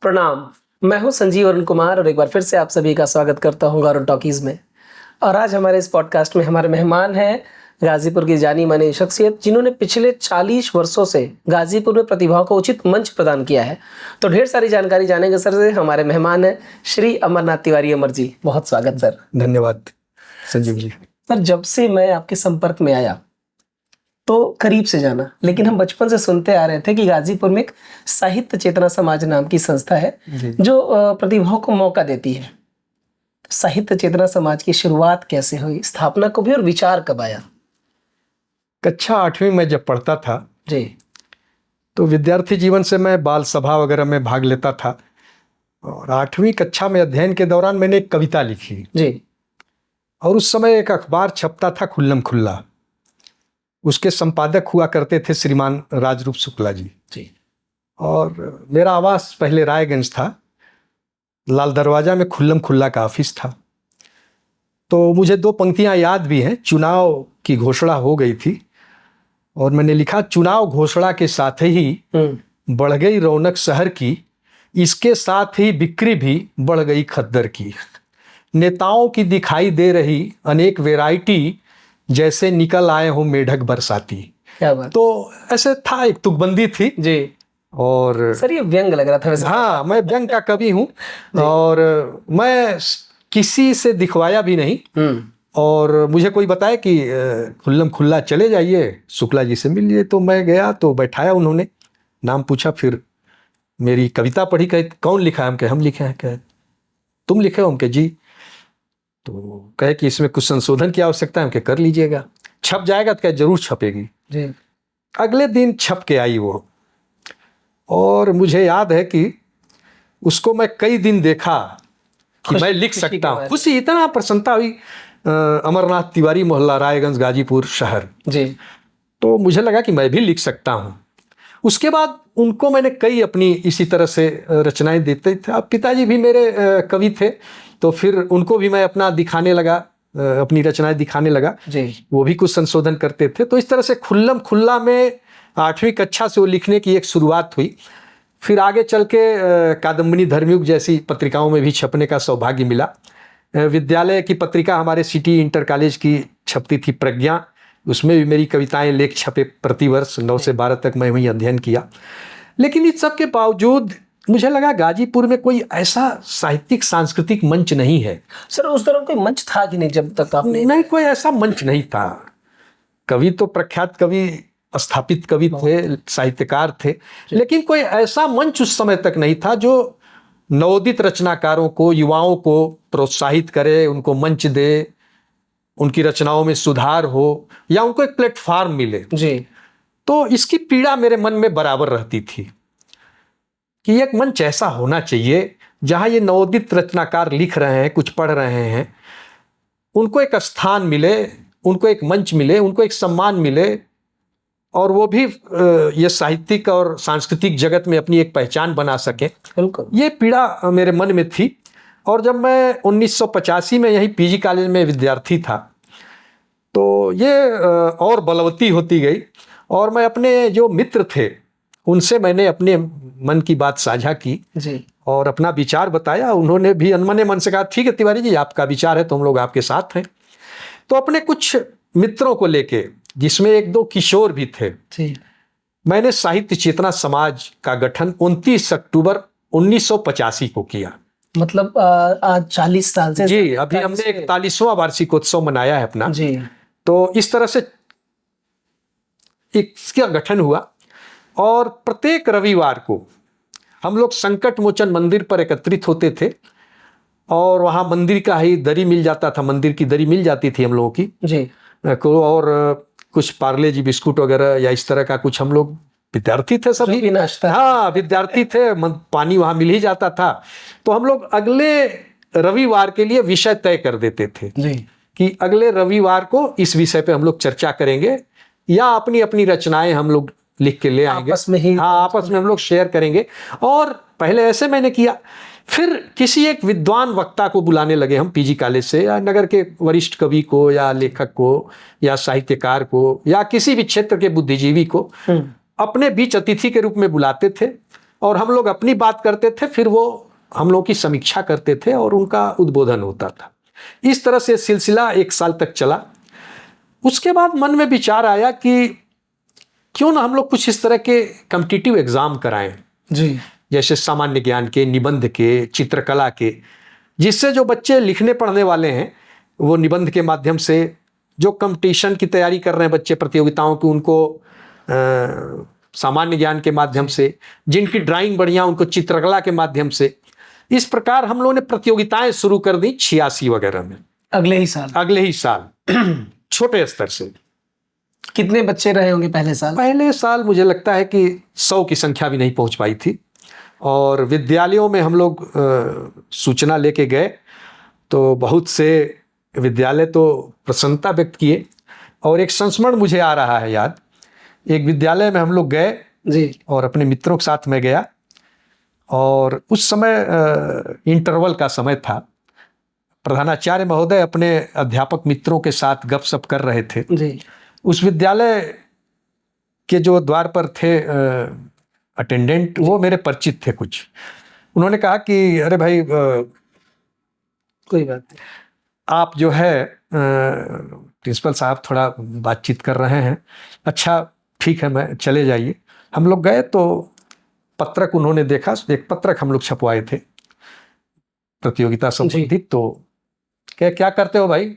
प्रणाम। मैं हूं संजीव अरुण कुमार और एक बार फिर से आप सभी का स्वागत करता हूं गौरव टॉकीज़ में। और आज हमारे इस पॉडकास्ट में हमारे मेहमान हैं गाज़ीपुर की जानी मानी शख्सियत, जिन्होंने पिछले 40 वर्षों से गाज़ीपुर में प्रतिभाओं को उचित मंच प्रदान किया है। तो ढेर सारी जानकारी जानेंगे सर से। हमारे मेहमान हैं श्री अमरनाथ तिवारी। अमर जी, बहुत स्वागत सर। धन्यवाद संजीव जी। सर, जब से मैं आपके संपर्क में आया तो करीब से जाना, लेकिन हम बचपन से सुनते आ रहे थे कि गाजीपुर में एक साहित्य चेतना समाज नाम की संस्था है जो प्रतिभाओं को मौका देती है। साहित्य चेतना समाज की शुरुआत कैसे हुई, स्थापना कब हुई और विचार कब आया? कक्षा 8वीं में जब पढ़ता था जी तो विद्यार्थी जीवन से मैं बाल सभा वगैरह में भाग लेता था, और 8वीं कक्षा में अध्ययन के दौरान मैंने एक कविता लिखी जी। और उस समय एक अखबार छपता था खुल्लम खुल्ला। उसके संपादक हुआ करते थे श्रीमान राजरूप शुक्ला जी। और मेरा आवास पहले रायगंज था, लाल दरवाजा में खुल्लम खुल्ला का ऑफिस था। तो मुझे 2 पंक्तियां याद भी हैं। चुनाव की घोषणा हो गई थी और मैंने लिखा, चुनाव घोषणा के साथ ही बढ़ गई रौनक शहर की, इसके साथ ही बिक्री भी बढ़ गई खद्दर की। नेताओं की दिखाई दे रही अनेक वैरायटी, जैसे निकल आए हो मेढक बरसाती। क्या बात। तो ऐसे था, एक तुकबंदी थी जी। और सर, ये व्यंग लग रहा था वैसे। हाँ, मैं व्यंग का कवि हूँ और मैं किसी से दिखवाया भी नहीं। और मुझे कोई बताए कि खुल्लम खुल्ला चले जाइए, शुक्ला जी से मिलिए। तो मैं गया तो बैठाया, उन्होंने नाम पूछा, फिर मेरी कविता पढ़ी। कहे कौन लिखा है? हम कहे हम लिखे हैं। कहे तुम लिखे हो? हम कहे जी। तो कहे कि इसमें कुछ संशोधन की आवश्यकता है। हम कहे कर लीजिएगा, छप जाएगा? तो कहे जरूर छपेगी जी। अगले दिन छप के आई वो, और मुझे याद है कि उसको मैं कई दिन देखा कि मैं लिख सकता हूँ। खुशी, इतना प्रसन्नता हुई। अमरनाथ तिवारी, मोहल्ला रायगंज, गाजीपुर शहर। जी। तो मुझे लगा कि मैं भी लिख सकता हूँ। उसके बाद उनको मैंने कई अपनी इसी तरह से रचनाएं देते थे। अब पिताजी भी मेरे कवि थे, तो फिर उनको भी मैं अपना दिखाने लगा, अपनी रचनाएं दिखाने लगा जी। वो भी कुछ संशोधन करते थे। तो इस तरह से खुल्लम खुल्ला में 8वीं कक्षा से वो लिखने की एक शुरुआत हुई। फिर आगे चल के कादम्बिनी धर्मयुग जैसी पत्रिकाओं में भी छपने का सौभाग्य मिला। विद्यालय की पत्रिका हमारे सिटी इंटर कॉलेज की छपती थी, प्रज्ञा, उसमें भी मेरी कविताएं, लेख छपे प्रतिवर्ष। 9 से 12 तक मैं वहीं अध्ययन किया। लेकिन इस सब के बावजूद मुझे लगा गाजीपुर में कोई ऐसा साहित्यिक सांस्कृतिक मंच नहीं है। सर, उस दौरान कोई मंच था कि नहीं जब तक आपने? नहीं, कोई ऐसा मंच नहीं था। कवि तो प्रख्यात कवि, स्थापित कवि थे, साहित्यकार थे, लेकिन कोई ऐसा मंच उस समय तक नहीं था जो नवोदित रचनाकारों को, युवाओं को प्रोत्साहित करे, उनको मंच दे, उनकी रचनाओं में सुधार हो या उनको एक प्लेटफॉर्म मिले। जी। तो इसकी पीड़ा मेरे मन में बराबर रहती थी कि एक मंच ऐसा होना चाहिए जहां ये नवोदित रचनाकार लिख रहे हैं, कुछ पढ़ रहे हैं, उनको एक स्थान मिले, उनको एक मंच मिले, उनको एक सम्मान मिले, और वो भी ये साहित्यिक और सांस्कृतिक जगत में अपनी एक पहचान बना सके। बिल्कुल। ये पीड़ा मेरे मन में थी। और जब मैं 1985 में यही पीजी कॉलेज में विद्यार्थी था, तो ये और बलवती होती गई। और मैं अपने जो मित्र थे उनसे मैंने अपने मन की बात साझा की जी। और अपना विचार बताया। उन्होंने भी अनमने मन से कहा, ठीक है तिवारी जी, आपका विचार है तो हम लोग आपके साथ हैं। तो अपने कुछ मित्रों को लेके, जिसमें 1-2 किशोर भी थे, मैंने साहित्य चेतना समाज का गठन 29 अक्टूबर 1985 को किया। मतलब आज 40 साल से? जी, अभी हमने 41वां वार्षिकोत्सव मनाया है अपना। जी। तो इस तरह से इसका गठन हुआ और प्रत्येक रविवार को हम लोग संकट मोचन मंदिर पर एकत्रित होते थे, और वहाँ मंदिर का ही दरी मिल जाता था, मंदिर की दरी मिल जाती थी हम लोगों की जी। और कुछ पार्ले जी बिस्कुट वगैरह या इस तरह का कुछ, हम लोग विद्यार्थी थे सभी, नाश्ता। हाँ विद्यार्थी थे, पानी वहाँ मिल ही जाता था। तो हम लोग अगले रविवार के लिए विषय तय कर देते थे जी। कि अगले रविवार को इस विषय पे हम लोग चर्चा करेंगे, या अपनी अपनी रचनाएं हम लोग लिख के ले आएंगे, आपस में ही। हाँ, आपस में हम लोग शेयर करेंगे। और पहले ऐसे मैंने किया, फिर किसी एक विद्वान वक्ता को बुलाने लगे हम पीजी कॉलेज से, या नगर के वरिष्ठ कवि को या लेखक को या साहित्यकार को या किसी भी क्षेत्र के बुद्धिजीवी को अपने बीच अतिथि के रूप में बुलाते थे और हम लोग अपनी बात करते थे, फिर वो हम लोग की समीक्षा करते थे और उनका उद्बोधन होता था। इस तरह से सिलसिला 1 साल तक चला। उसके बाद मन में विचार आया कि क्यों ना हम लोग कुछ इस तरह के कॉम्पिटिटिव एग्जाम कराएं, जी, जैसे सामान्य ज्ञान के, निबंध के, चित्रकला के, जिससे जो बच्चे लिखने पढ़ने वाले हैं वो निबंध के माध्यम से, जो कंपटीशन की तैयारी कर रहे हैं बच्चे प्रतियोगिताओं की, उनको सामान्य ज्ञान के माध्यम से, जिनकी ड्राइंग बढ़िया उनको चित्रकला के माध्यम से। इस प्रकार हम लोगों ने प्रतियोगिताएं शुरू कर दी 86 वगैरह में, अगले ही साल छोटे स्तर से। कितने बच्चे रहे होंगे पहले साल? पहले साल मुझे लगता है कि 100 की संख्या भी नहीं पहुंच पाई थी। और विद्यालयों में हम लोग सूचना लेके गए तो बहुत से विद्यालय तो प्रसन्नता व्यक्त किए। और एक संस्मरण मुझे आ रहा है याद, एक विद्यालय में हम लोग गए जी, और अपने मित्रों के साथ में गया, और उस समय इंटरवल का समय था। प्रधानाचार्य महोदय अपने अध्यापक मित्रों के साथ गपशप कर रहे थे। जी, उस विद्यालय के जो द्वार पर थे अटेंडेंट, वो मेरे परिचित थे कुछ। उन्होंने कहा कि अरे भाई कोई बात नहीं, आप जो है प्रिंसिपल साहब थोड़ा बातचीत कर रहे हैं। अच्छा ठीक है, मैं चले जाइए। हम लोग गए तो पत्रक उन्होंने देखा, एक पत्रक हम लोग छपवाए थे प्रतियोगिता संबंधित। तो क्या करते हो भाई?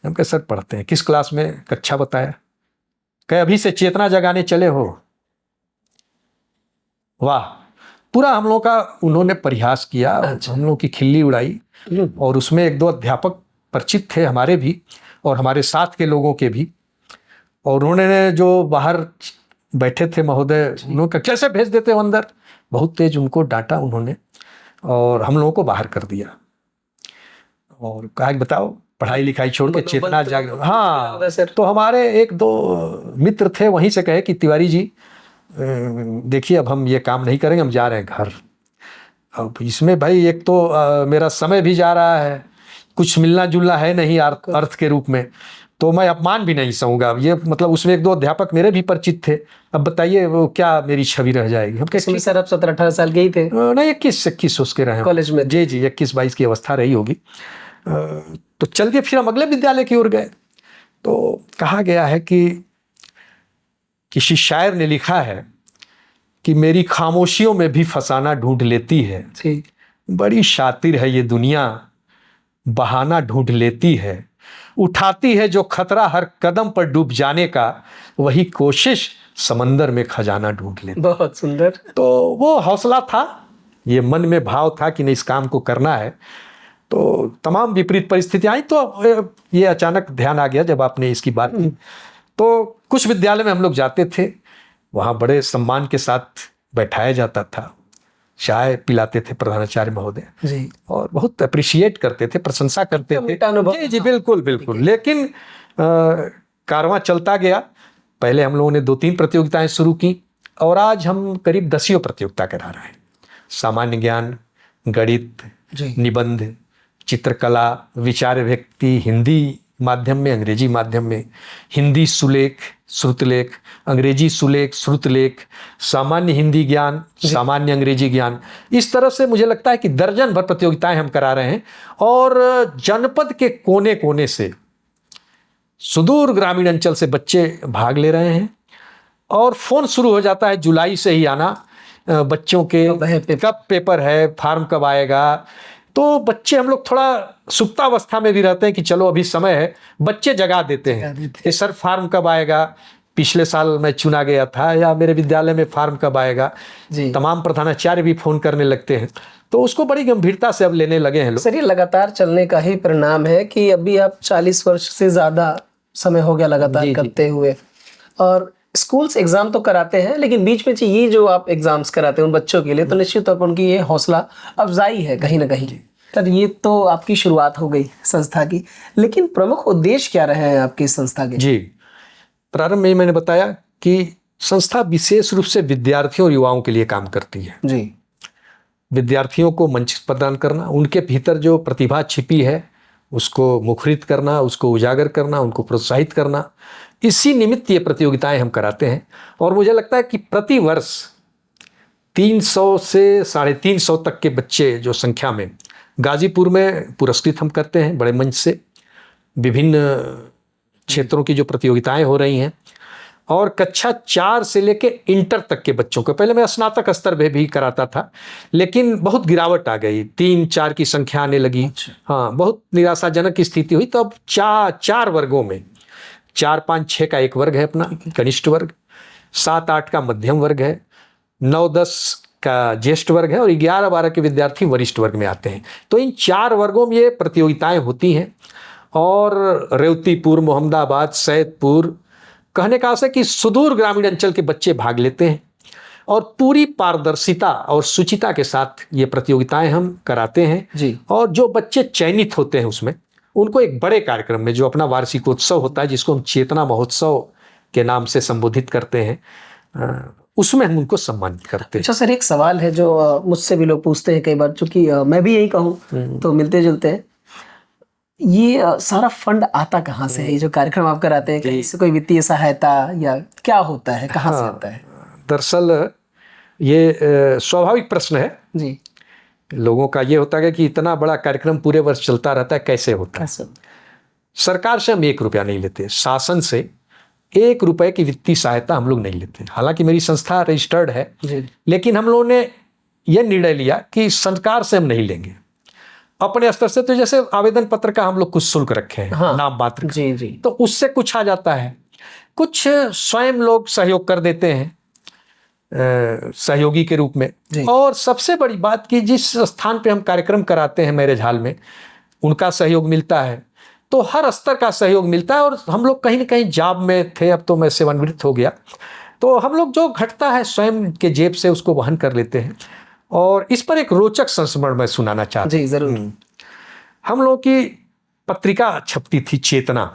हम कहे सर पढ़ते हैं। किस क्लास में? कक्षा बताया। कहे अभी से चेतना जगाने चले हो। वाह, पूरा हम लोगों का उन्होंने परिहास किया। अच्छा। हम लोगों की खिल्ली उड़ाई। और उसमें 1-2 अध्यापक परिचित थे हमारे भी और हमारे साथ के लोगों के भी। और उन्होंने जो बाहर बैठे थे महोदय, उन्होंने कहा कैसे भेज देते हो अंदर? बहुत तेज उनको डांटा उन्होंने और हम लोगों को बाहर कर दिया। और कहा कि बताओ, पढ़ाई लिखाई छोड़ के चेतना जाग। हाँ, तो हमारे 1-2 मित्र थे वहीं से कहे कि तिवारी जी देखिए अब हम ये काम नहीं करेंगे, हम जा रहे हैं घर। अब इसमें भाई एक तो मेरा समय भी जा रहा है, कुछ मिलना जुलना है नहीं अर्थ के रूप में, तो मैं अपमान भी नहीं सहूंगा। अब ये मतलब उसमें 1-2 अध्यापक मेरे भी परिचित थे। अब बताइए वो क्या मेरी छवि रह जाएगी। हम इसमें सर आप 17-18 साल के ही थे? नहीं, 21 उसके रहे कॉलेज में? जी, 21-22 की अवस्था रही होगी। तो चल के फिर हम अगले विद्यालय की ओर गए। तो कहा गया है कि किसी शायर ने लिखा है कि मेरी खामोशियों में भी फसाना ढूंढ लेती है, ठीक, बड़ी शातिर है ये दुनिया, बहाना ढूंढ लेती है, उठाती है जो खतरा हर कदम पर डूब जाने का, वही कोशिश समंदर में खजाना ढूंढ लेती। बहुत सुंदर। तो वो हौसला था, ये मन में भाव था कि नहीं इस काम को करना है। तो तमाम विपरीत परिस्थितियां आई तो ये अचानक ध्यान आ गया जब आपने इसकी बात की। तो कुछ विद्यालय में हम लोग जाते थे, वहाँ बड़े सम्मान के साथ बैठाया जाता था, चाय पिलाते थे प्रधानाचार्य महोदय जी, और बहुत अप्रिशिएट करते थे, प्रशंसा करते थे। जी जी, बिल्कुल बिल्कुल। लेकिन कारवां चलता गया। पहले हम लोगों ने 2-3 प्रतियोगिताएं शुरू की और आज हम करीब 10 प्रतियोगिता करा रहे हैं। सामान्य ज्ञान, गणित, निबंध, चित्रकला, विचार व्यक्ति, हिंदी माध्यम में, अंग्रेजी माध्यम में, हिंदी सुलेख, श्रुतलेख, अंग्रेजी सुलेख, श्रुतलेख, सामान्य हिंदी ज्ञान, सामान्य अंग्रेजी ज्ञान। इस तरह से मुझे लगता है कि दर्जन भर प्रतियोगिताएं हम करा रहे हैं। और जनपद के कोने कोने से, सुदूर ग्रामीण अंचल से बच्चे भाग ले रहे हैं। और फोन शुरू हो जाता है जुलाई से ही आना, बच्चों के कब पेपर है, फार्म कब आएगा। तो बच्चे, हम लोग थोड़ा सुप्तावस्था में भी रहते हैं कि चलो अभी समय है, बच्चे जगा देते हैं कि सर फार्म कब आएगा, पिछले साल मैं चुना गया था, या मेरे विद्यालय में फार्म कब आएगा। तमाम प्रधानाचार्य भी फोन करने लगते हैं। तो उसको बड़ी गंभीरता से अब लेने लगे हैं लोग। सर ये लगातार चलने का ही परिणाम है कि अभी आप 40 वर्ष से ज्यादा समय हो गया लगातार करते हुए। और स्कूल्स एग्जाम तो कराते हैं, लेकिन बीच में ये जो आप एग्जाम्स कराते हैं उन बच्चों के लिए, तो निश्चित तौर पर उनकी ये हौसला अफजाई है कहीं ना कहीं। सर ये तो आपकी शुरुआत हो गई संस्था की, लेकिन प्रमुख उद्देश्य क्या रहे हैं आपकी संस्था के? जी, प्रारंभ में मैंने बताया कि संस्था विशेष रूप से विद्यार्थियों और युवाओं के लिए काम करती है। जी, विद्यार्थियों को मंच प्रदान करना, उनके भीतर जो प्रतिभा छिपी है उसको मुखरित करना, उसको उजागर करना, उनको प्रोत्साहित करना, इसी निमित्त ये प्रतियोगिताएं हम कराते हैं। और मुझे लगता है कि प्रति वर्ष 300 से 350 तक के बच्चे जो संख्या में गाजीपुर में पुरस्कृत हम करते हैं बड़े मंच से। विभिन्न क्षेत्रों की जो प्रतियोगिताएं हो रही हैं, और कक्षा 4 से लेके इंटर तक के बच्चों को, पहले मैं स्नातक स्तर पे भी कराता था, लेकिन बहुत गिरावट आ गई, 3-4 की संख्या आने लगी। हाँ, बहुत निराशाजनक स्थिति हुई। तो अब 4 वर्गों में 4, 5, 6 का एक वर्ग है अपना कनिष्ठ वर्ग, 7, 8 का मध्यम वर्ग है, 9, 10 का ज्येष्ठ वर्ग है, और 11, 12 के विद्यार्थी वरिष्ठ वर्ग में आते हैं। तो इन 4 वर्गों में ये प्रतियोगिताएं होती हैं। और रेवतीपुर, मोहम्मदाबाद, सैदपुर, कहने का आशय कि सुदूर ग्रामीण अंचल के बच्चे भाग लेते हैं, और पूरी पारदर्शिता और शुचिता के साथ ये प्रतियोगिताएं हम कराते हैं जी। और जो बच्चे चयनित होते हैं उसमें, उनको एक बड़े कार्यक्रम में, जो अपना वार्षिकोत्सव होता है, जिसको हम चेतना महोत्सव के नाम से संबोधित करते हैं, उसमें हम उनको सम्मानित करते हैं। अच्छा सर, एक सवाल है जो मुझसे भी लोग पूछते हैं कई बार, चूंकि मैं भी यही कहूँ तो मिलते जुलते हैं, ये सारा फंड आता कहाँ से है? ये जो कार्यक्रम आप कराते हैं, कहीं से कोई वित्तीय सहायता या क्या होता है, कहाँ से आता है? दरअसल ये स्वाभाविक प्रश्न है जी। लोगों का ये होता है कि इतना बड़ा कार्यक्रम पूरे वर्ष चलता रहता है, कैसे होता है? सरकार से हम 1 रुपया नहीं लेते, शासन से 1 रुपए की वित्तीय सहायता हम लोग नहीं लेते। हालांकि मेरी संस्था रजिस्टर्ड है जी। लेकिन हम लोगों ने यह निर्णय लिया कि सरकार से हम नहीं लेंगे, अपने स्तर से। तो जैसे आवेदन पत्र का हम लोग कुछ शुल्क रखे हैं, हाँ, नाम मात्र जी जी, तो उससे कुछ आ जाता है, कुछ स्वयं लोग सहयोग कर देते हैं सहयोगी के रूप में। और सबसे बड़ी बात कि जिस स्थान पे हम कार्यक्रम कराते हैं मैरिज हॉल में, उनका सहयोग मिलता है। तो हर स्तर का सहयोग मिलता है। और हम लोग कहीं ना कहीं जॉब में थे, अब तो मैं सेवानिवृत्त हो गया, तो हम लोग जो घटता है स्वयं के जेब से उसको वहन कर लेते हैं। और इस पर एक रोचक संस्मरण मैं सुनाना चाहता हूँ। जी जरूर। हम लोग की पत्रिका छपती थी चेतना,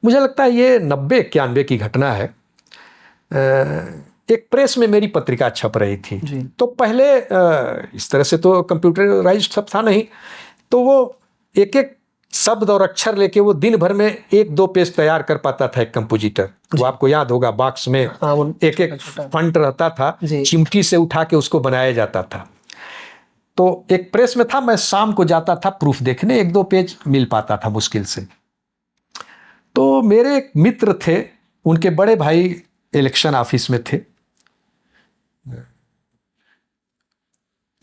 मुझे लगता है ये 90-91 की घटना है। एक प्रेस में मेरी पत्रिका छप रही थी। तो पहले इस तरह से तो कंप्यूटराइज्ड सब था नहीं, तो वो एक शब्द और अक्षर लेके वो दिन भर में 1-2 पेज तैयार कर पाता था एक कंपोजिटर। वो आपको याद होगा, बॉक्स में एक फंट रहता था, चिमटी से उठा के उसको बनाया जाता था। तो एक प्रेस में था, मैं शाम को जाता था प्रूफ देखने, 1-2 पेज मिल पाता था मुश्किल से। तो मेरे एक मित्र थे, उनके बड़े भाई इलेक्शन ऑफिस में थे,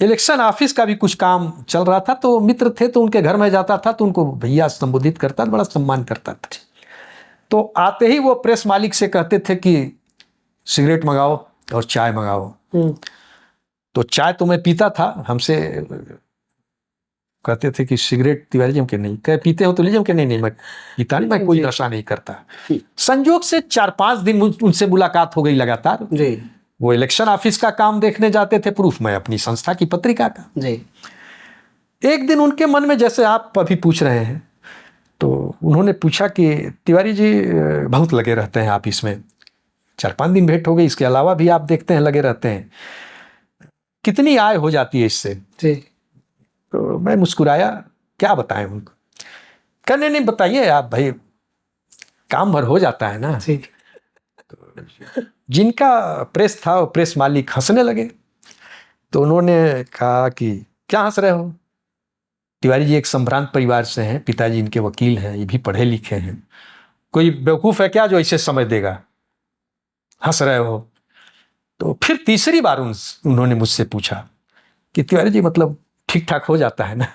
इलेक्शन ऑफिस का भी कुछ काम चल रहा था। तो मित्र थे, तो उनके घर में जाता था, तो उनको भैया संबोधित करता, बड़ा सम्मान करता था। तो आते ही वो प्रेस मालिक से कहते थे कि सिगरेट मंगाओ और चाय मंगाओ। तो चाय तो मैं पीता था, हमसे कहते थे कि सिगरेट तिवारी जी हम के नहीं, कह पीते हो तो लीजिए, हम के नहीं मैं पीता नहीं, मैं कोई नशा नहीं करता। संजोग से 4-5 दिन उनसे मुलाकात हो गई लगातार जी। वो इलेक्शन ऑफिस का काम देखने जाते थे, प्रूफ मैं अपनी संस्था की पत्रिका का जी। एक दिन उनके मन में, जैसे आप अभी पूछ रहे हैं, तो उन्होंने पूछा कि तिवारी जी बहुत लगे रहते हैं ऑफिस में, 4-5 दिन भेंट हो गई, इसके अलावा भी आप देखते हैं लगे रहते हैं, कितनी आय हो जाती है इससे जी? तो मैं मुस्कुराया, क्या बताएं उनको। कहने नहीं बताइए आप भाई, काम भर हो जाता है ना जी। तो जिनका प्रेस था वो प्रेस मालिक हंसने लगे। तो उन्होंने कहा कि क्या हंस रहे हो, तिवारी जी एक संभ्रांत परिवार से हैं, पिताजी इनके वकील हैं, ये भी पढ़े लिखे हैं, कोई बेवकूफ़ है क्या जो इसे समझ देगा, हंस रहे हो। तो फिर तीसरी बार उन्होंने मुझसे पूछा कि तिवारी जी मतलब ठीक ठाक हो जाता है ना?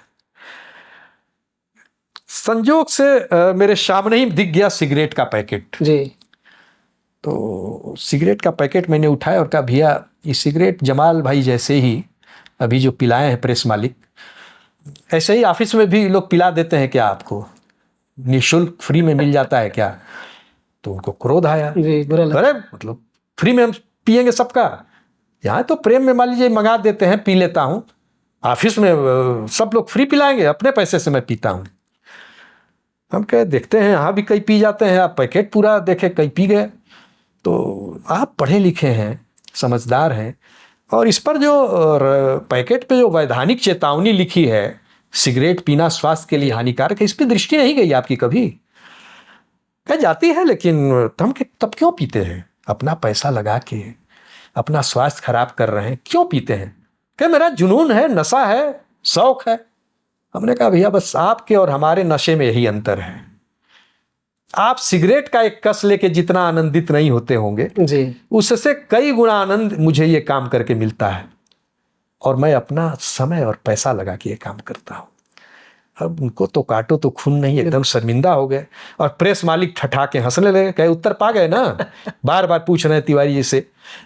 संजोग से मेरे सामने ही दिख गया सिगरेट का पैकेट जी। तो सिगरेट का पैकेट मैंने उठाया और कहा भैया ये सिगरेट जमाल भाई जैसे ही अभी जो पिलाए हैं प्रेस मालिक, ऐसे ही ऑफिस में भी लोग पिला देते हैं क्या आपको, निःशुल्क फ्री में मिल जाता है क्या? तो उनको क्रोध आया, अरे मतलब फ्री में हम पिएंगे सबका, यहाँ तो प्रेम में मान लीजिए मंगा देते हैं, पी लेता हूँ, ऑफिस में सब लोग फ्री पिलाएंगे, अपने पैसे से मैं पीता हूँ। हम कहे देखते हैं, यहाँ भी कई पी जाते हैं, आप पैकेट पूरा देखे कई पी गए। तो आप पढ़े लिखे हैं, समझदार हैं, और इस पर जो पैकेट पे जो वैधानिक चेतावनी लिखी है, सिगरेट पीना स्वास्थ्य के लिए हानिकारक है, इस पर दृष्टि नहीं गई आपकी कभी? कह जाती है, लेकिन हम तब क्यों पीते हैं? अपना पैसा लगा के अपना स्वास्थ्य खराब कर रहे हैं, क्यों पीते हैं? क्या मेरा जुनून है, नशा है, शौक है? हमने कहा भैया बस आपके और हमारे नशे में यही अंतर है। आप सिगरेट का एक कस लेके जितना आनंदित नहीं होते होंगे जी, उससे कई गुना आनंद मुझे ये काम करके मिलता है, और मैं अपना समय और पैसा लगा के ये काम करता हूँ। अब उनको तो काटो तो खून नहीं, एकदम शर्मिंदा हो गए। और प्रेस मालिक ठठा के हंसने लगे, कहे उत्तर पा गए ना, बार बार पूछ रहे हैं तिवारी जी से।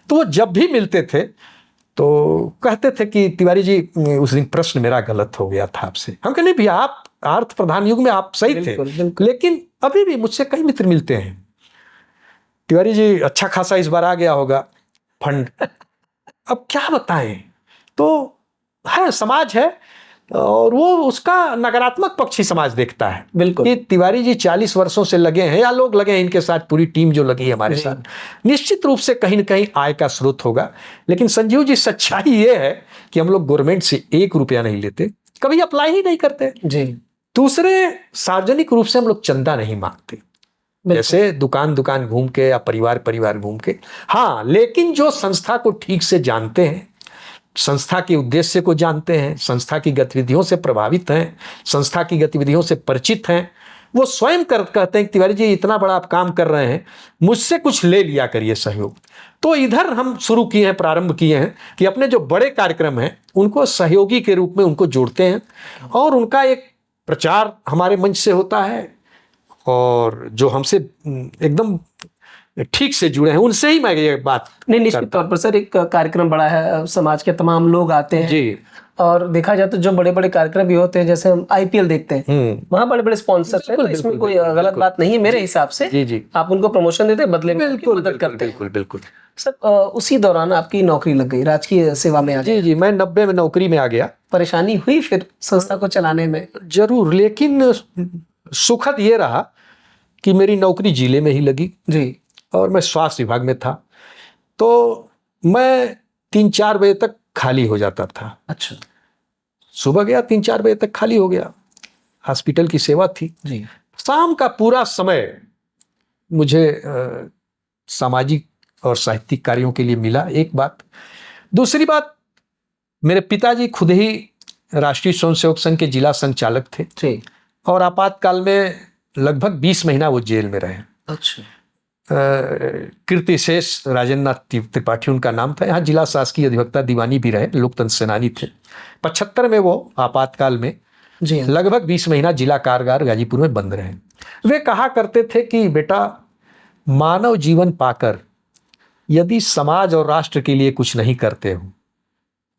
तो वो जब भी मिलते थे तो कहते थे कि तिवारी जी उस दिन प्रश्न मेरा गलत हो गया था आपसे। हम कहे नहीं भैया, आप अर्थ प्रधान युग में आप सही थे, लेकिन अभी भी मुझसे कई मित्र मिलते हैं, तिवारी जी अच्छा खासा इस बार आ गया होगा फंड। अब क्या बताएं, तो है समाज है, और वो उसका नकारात्मक पक्ष ही समाज देखता है। बिल्कुल कि तिवारी जी 40 वर्षों से लगे हैं, या लोग लगे हैं इनके साथ, पूरी टीम जो लगी है हमारे साथ, निश्चित रूप से कहीं न कहीं आय का स्रोत होगा। लेकिन संजीव जी, सच्चाई ये है कि हम लोग गवर्नमेंट से 1 रुपया नहीं लेते, कभी अप्लाई ही नहीं करते जी। दूसरे, सार्वजनिक रूप से हम लोग चंदा नहीं मांगते, जैसे दुकान दुकान घूम के या परिवार परिवार घूम के। हाँ, लेकिन जो संस्था को ठीक से जानते हैं, संस्था के उद्देश्य को जानते हैं, संस्था की गतिविधियों से प्रभावित हैं, संस्था की गतिविधियों से परिचित हैं, वो स्वयं कहते हैं कि तिवारी जी इतना बड़ा आप काम कर रहे हैं, मुझसे कुछ ले लिया करिए सहयोग। तो इधर हम शुरू किए हैं, प्रारंभ किए हैं कि अपने जो बड़े कार्यक्रम हैं उनको सहयोगी के रूप में उनको जोड़ते हैं, और उनका एक प्रचार हमारे मंच से होता है, और जो हमसे एकदम ठीक से जुड़े हैं उनसे ही मैं ये बात नहीं, निश्चित तौर पर सर एक कार्यक्रम बड़ा है, समाज के तमाम लोग आते हैं जी। और देखा जाए तो जो बड़े बड़े कार्यक्रम भी होते हैं, जैसे हम आईपीएल देखते हैं, वहाँ बड़े बड़े स्पॉन्सर्स हैं, तो इसमें कोई गलत बात नहीं है मेरे हिसाब से। जी जी, आप उनको प्रमोशन देते हैं, बदले में उनकी मदद करते हैं। बिल्कुल बिल्कुल। सर उसी दौरान आपकी नौकरी लग गई, राजकीय सेवा में आ गए। जी जी, मैं 90 में नौकरी में आ गया। परेशानी हुई फिर संस्था को चलाने में? जरूर, लेकिन सुखद ये रहा कि मेरी नौकरी जिले में ही लगी जी, और मैं स्वास्थ्य विभाग में था, तो मैं 3-4 बजे तक खाली हो जाता था। अच्छा, सुबह गया 3-4 बजे तक खाली हो गया, हॉस्पिटल की सेवा थी जी, शाम का पूरा समय मुझे सामाजिक और साहित्यिक कार्यों के लिए मिला, एक बात। दूसरी बात, मेरे पिताजी खुद ही राष्ट्रीय स्वयंसेवक संघ के जिला संचालक थे जी, और आपातकाल में लगभग 20 महीना वो जेल में रहे। अच्छा, कीर्तिशेष राजेंद्र नाथ त्रिपाठी उनका नाम था। यहाँ जिला शासकीय अधिवक्ता दीवानी भी रहे, लोकतंत्र सेनानी थे। 75 में वो आपातकाल में जी, लगभग 20 महीना जिला कारागार गाजीपुर में बंद रहे। वे कहा करते थे कि बेटा, मानव जीवन पाकर यदि समाज और राष्ट्र के लिए कुछ नहीं करते हो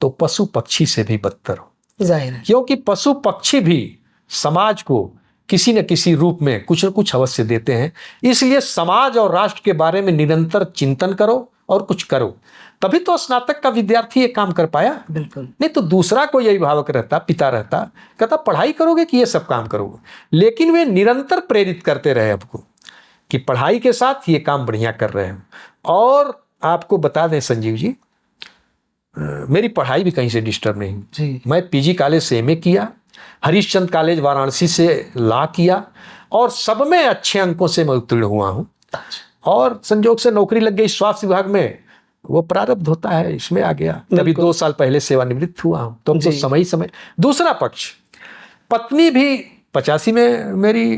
तो पशु पक्षी से भी बदतर हो। जाहिर है, क्योंकि पशु पक्षी भी समाज को किसी न किसी रूप में कुछ न कुछ अवश्य देते हैं। इसलिए समाज और राष्ट्र के बारे में निरंतर चिंतन करो और कुछ करो, तभी तो स्नातक का विद्यार्थी ये काम कर पाया। बिल्कुल। नहीं तो दूसरा कोई अभिभावक रहता, पिता रहता, कहता पढ़ाई करोगे कि ये सब काम करोगे। लेकिन वे निरंतर प्रेरित करते रहे हमको कि पढ़ाई के साथ ये काम बढ़िया कर रहे हैं। और आपको बता दें संजीव जी, मेरी पढ़ाई भी कहीं से डिस्टर्ब नहीं जी, मैं पीजी कॉलेज से एमए किया, हरीशचंद कॉलेज वाराणसी से लॉ किया, और सब में अच्छे अंकों से मैं उत्तीर्ण हुआ हूँ। और संजोग से नौकरी लग गई स्वास्थ्य विभाग में, वो प्रारब्ध होता है, इसमें आ गया। अभी 2 साल पहले सेवानिवृत्त हुआ हूँ, तो समय। दूसरा पक्ष, पत्नी भी 85 में मेरी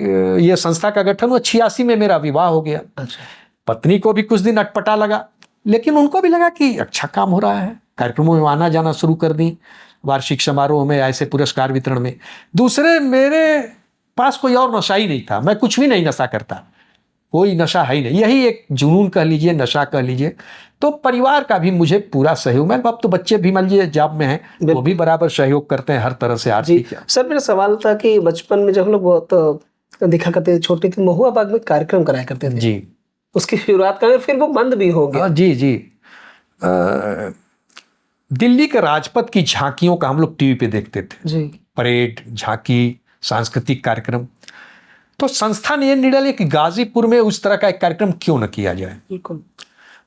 ये संस्था का गठन हुआ, 86 में मेरा विवाह हो गया। अच्छा, पत्नी को भी कुछ दिन अटपटा लगा, लेकिन उनको भी लगा कि अच्छा काम हो रहा है, कार्यक्रमों में आना जाना शुरू कर दी, वार्षिक समारोह में, ऐसे पुरस्कार वितरण में। दूसरे, मेरे पास कोई और नशा ही नहीं था, मैं कुछ भी नहीं नशा करता, कोई नशा है ही नहीं, यही एक जुनून कह लीजिए, नशा कह लीजिए। तो परिवार का भी मुझे पूरा सहयोग, मेरे बाप तो बच्चे भी मान लीजिए जॉब में हैं, वो भी बराबर सहयोग करते हैं हर तरह से आर्थिक। सर मेरा सवाल था कि बचपन में जब हम लोग बहुत देखा करते थे, छोटे थे, महुआ बाग में कार्यक्रम कराया करते थे जी, उसकी शुरुआत करें, फिर वो बंद भी हो गया। जी जी, दिल्ली के राजपथ की झांकियों का हम लोग टीवी पे देखते थे जी, परेड, झांकी, सांस्कृतिक कार्यक्रम। तो संस्था ने यह निर्णय लिया कि गाजीपुर में उस तरह का एक कार्यक्रम क्यों न किया जाए। बिल्कुल।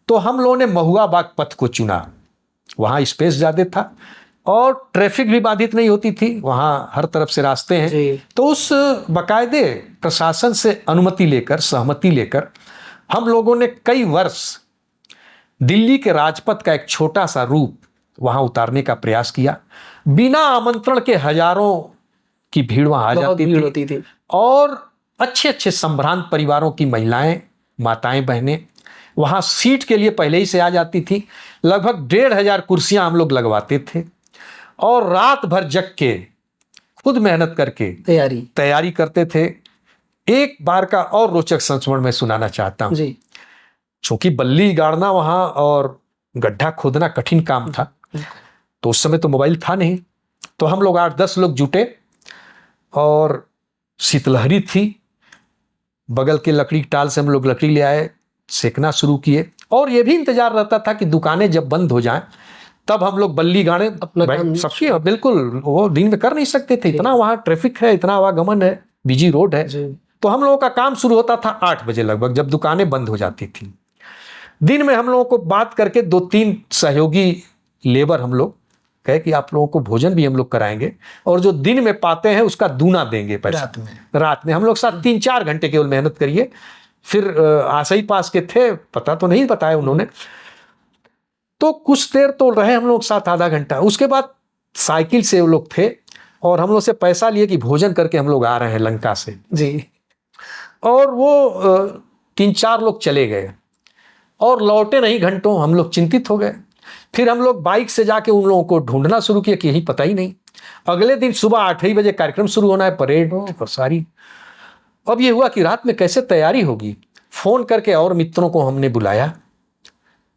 तो हम लोगों ने महुआ बाग पथ को चुना, वहाँ स्पेस ज़्यादा था और ट्रैफिक भी बाधित नहीं होती थी, वहाँ हर तरफ से रास्ते हैं। तो उस बाकायदे प्रशासन से अनुमति लेकर, सहमति लेकर हम लोगों ने कई वर्ष दिल्ली के राजपथ का एक छोटा सा रूप वहां उतारने का प्रयास किया। बिना आमंत्रण के हजारों की भीड़ वहां आ बहुत जाती भीड़ थी होती थी। और अच्छे अच्छे संभ्रांत परिवारों की महिलाएं, माताएं, बहनें वहां सीट के लिए पहले ही से आ जाती थी। लगभग 1,500 कुर्सियां हम लोग लगवाते थे और रात भर जग के खुद मेहनत करके तैयारी करते थे। एक बार का और रोचक संस्मरण मैं सुनाना चाहता हूं जी। चूंकि बल्ली गाड़ना वहां और गड्ढा खोदना कठिन काम था, तो उस समय तो मोबाइल था नहीं, तो हम लोग 8-10 लोग जुटे और शीतलहरी थी, बगल के लकड़ी टाल से हम लोग लकड़ी ले आए, सेकना शुरू किए और ये भी इंतजार रहता था कि दुकानें जब बंद हो जाएं तब हम लोग बल्ली गाड़े अपना सबकी। बिल्कुल, वो दिन में कर नहीं सकते थे, इतना वहां ट्रैफिक है, इतना आवागमन है, बिजी रोड है। तो हम लोगों का काम शुरू होता था 8 बजे लगभग, जब दुकानें बंद हो जाती थी। दिन में हम लोगों को बात करके 2-3 सहयोगी लेबर हम लोग कहे कि आप लोगों को भोजन भी हम लोग कराएंगे और जो दिन में पाते हैं उसका दूना देंगे पैसा। रात में हम लोग साथ 3-4 घंटे केवल मेहनत करिए। फिर आस ही पास के थे, पता तो नहीं बताया उन्होंने, तो कुछ देर तो रहे हम लोग साथ, आधा घंटा। उसके बाद साइकिल से वो लोग थे और हम लोग से पैसा लिए कि भोजन करके हम लोग आ रहे हैं लंका से जी। और वो 3-4 लोग चले गए और लौटे नहीं घंटों। हम लोग चिंतित हो गए। फिर हम लोग बाइक से जाके उन लोगों को ढूंढना शुरू किया कि यही पता ही नहीं। अगले दिन सुबह 8 ही बजे कार्यक्रम शुरू होना है, परेड और सारी। अब ये हुआ कि रात में कैसे तैयारी होगी। फोन करके और मित्रों को हमने बुलाया,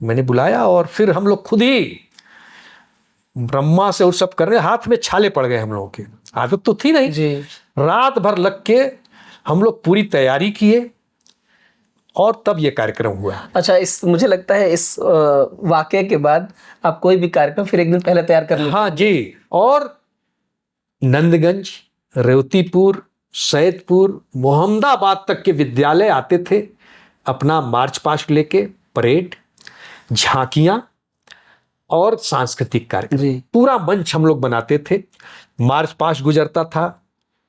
मैंने बुलाया और फिर हम लोग खुद ही ब्रह्मा से और सब कर रहे, हाथ में छाले पड़ गए हम लोगों के, आदत तो थी नहीं जी। रात भर लग के हम लोग पूरी तैयारी किए और तब ये कार्यक्रम हुआ। अच्छा, इस मुझे लगता है इस वाकये के बाद आप कोई भी कार्यक्रम फिर एक दिन पहले तैयार कर लेते। हाँ जी, और नंदगंज, रेवतीपुर, सैदपुर, मोहम्मदाबाद तक के विद्यालय आते थे अपना मार्च पास्ट लेके, परेड, झांकियां और सांस्कृतिक कार्यक्रम। पूरा मंच हम लोग बनाते थे। मार्च पास्ट गुजरता था,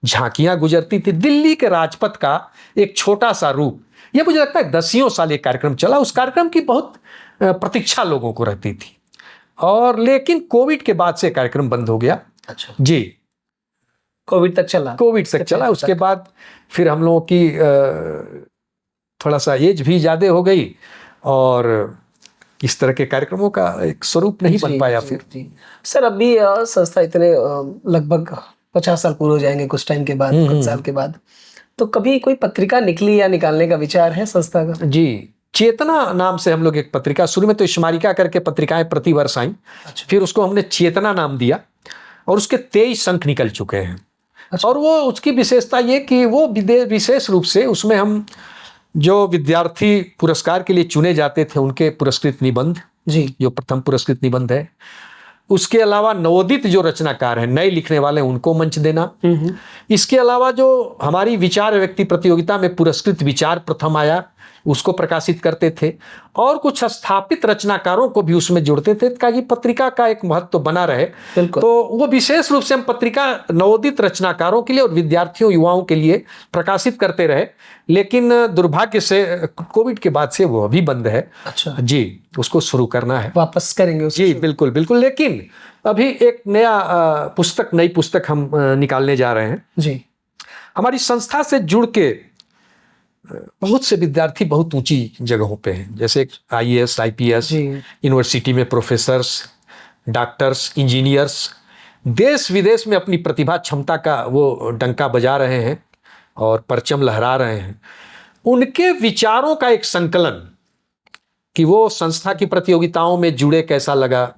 झांकियां गुजरती थी। दिल्ली के राजपथ का एक छोटा सा रूप, ये मुझे लगता है 10 साल ये कार्यक्रम चला। उस कार्यक्रम की बहुत प्रतीक्षा लोगों को रहती थी और लेकिन कोविड के बाद से कार्यक्रम बंद हो गया। अच्छा जी, कोविड तक चला। उसके बाद फिर हम लोगों की थोड़ा सा एज भी ज्यादा हो गई और इस तरह के कार्यक्रमों का एक स्वरूप नहीं बन पाया। फिर सर, अभी संस्था इतने लगभग 50 साल पूरे हो जाएंगे कुछ टाइम के बाद, कुछ साल के बाद, तो कभी कोई पत्रिका निकली या निकालने का विचार है संस्था का? जी, चेतना नाम से हम लोग एक पत्रिका, शुरू में तो स्मारिका करके पत्रिकाएं प्रतिवर्ष आई। अच्छा। फिर उसको हमने चेतना नाम दिया और उसके 23 अंक निकल चुके हैं। अच्छा। और वो उसकी विशेषता ये कि वो विशेष रूप से उसमें हम जो विद्यार्थी पुरस्कार के लिए चुने जाते थे उनके पुरस्कृत निबंध, जी, जो प्रथम पुरस्कृत निबंध है, उसके अलावा नवोदित जो रचनाकार हैं, नए लिखने वाले, उनको मंच देना। इसके अलावा जो हमारी विचार व्यक्ति प्रतियोगिता में पुरस्कृत विचार प्रथम आया, उसको प्रकाशित करते थे और कुछ स्थापित रचनाकारों को भी उसमें जोड़ते थे ताकि पत्रिका का एक महत्व बना रहे। तो वो विशेष रूप से हम पत्रिका नवोदित रचनाकारों के लिए और विद्यार्थियों, युवाओं के लिए प्रकाशित करते रहे, लेकिन दुर्भाग्य से कोविड के बाद से वो अभी बंद है। अच्छा जी, उसको शुरू करना है, वापस करेंगे जी बिल्कुल बिल्कुल। लेकिन अभी एक नया नई पुस्तक हम निकालने जा रहे हैं। जी, हमारी संस्था से जुड़ के बहुत से विद्यार्थी बहुत ऊंची जगहों पे हैं, जैसे IAS, IPS, यूनिवर्सिटी में प्रोफेसर्स, डॉक्टर्स, इंजीनियर्स, देश विदेश में अपनी प्रतिभा क्षमता का वो डंका बजा रहे हैं और परचम लहरा रहे हैं। उनके विचारों का एक संकलन कि वो संस्था की प्रतियोगिताओं में जुड़े, कैसा लगा,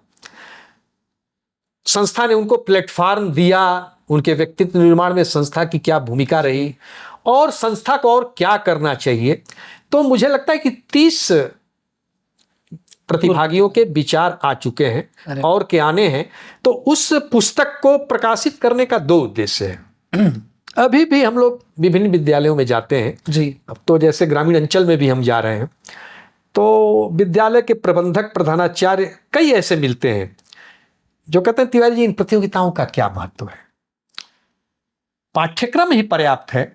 संस्था ने उनको प्लेटफॉर्म दिया, उनके व्यक्तित्व निर्माण में संस्था की क्या भूमिका रही और संस्था को और क्या करना चाहिए। तो मुझे लगता है कि 30 प्रतिभागियों के विचार आ चुके हैं और के आने हैं। तो उस पुस्तक को प्रकाशित करने का 2 उद्देश्य है। अभी भी हम लोग विभिन्न विद्यालयों में जाते हैं जी। अब तो जैसे ग्रामीण अंचल में भी हम जा रहे हैं, तो विद्यालय के प्रबंधक, प्रधानाचार्य कई ऐसे मिलते हैं जो कहते हैं, तिवारी जी, इन प्रतियोगिताओं का क्या महत्व है? पाठ्यक्रम ही पर्याप्त है,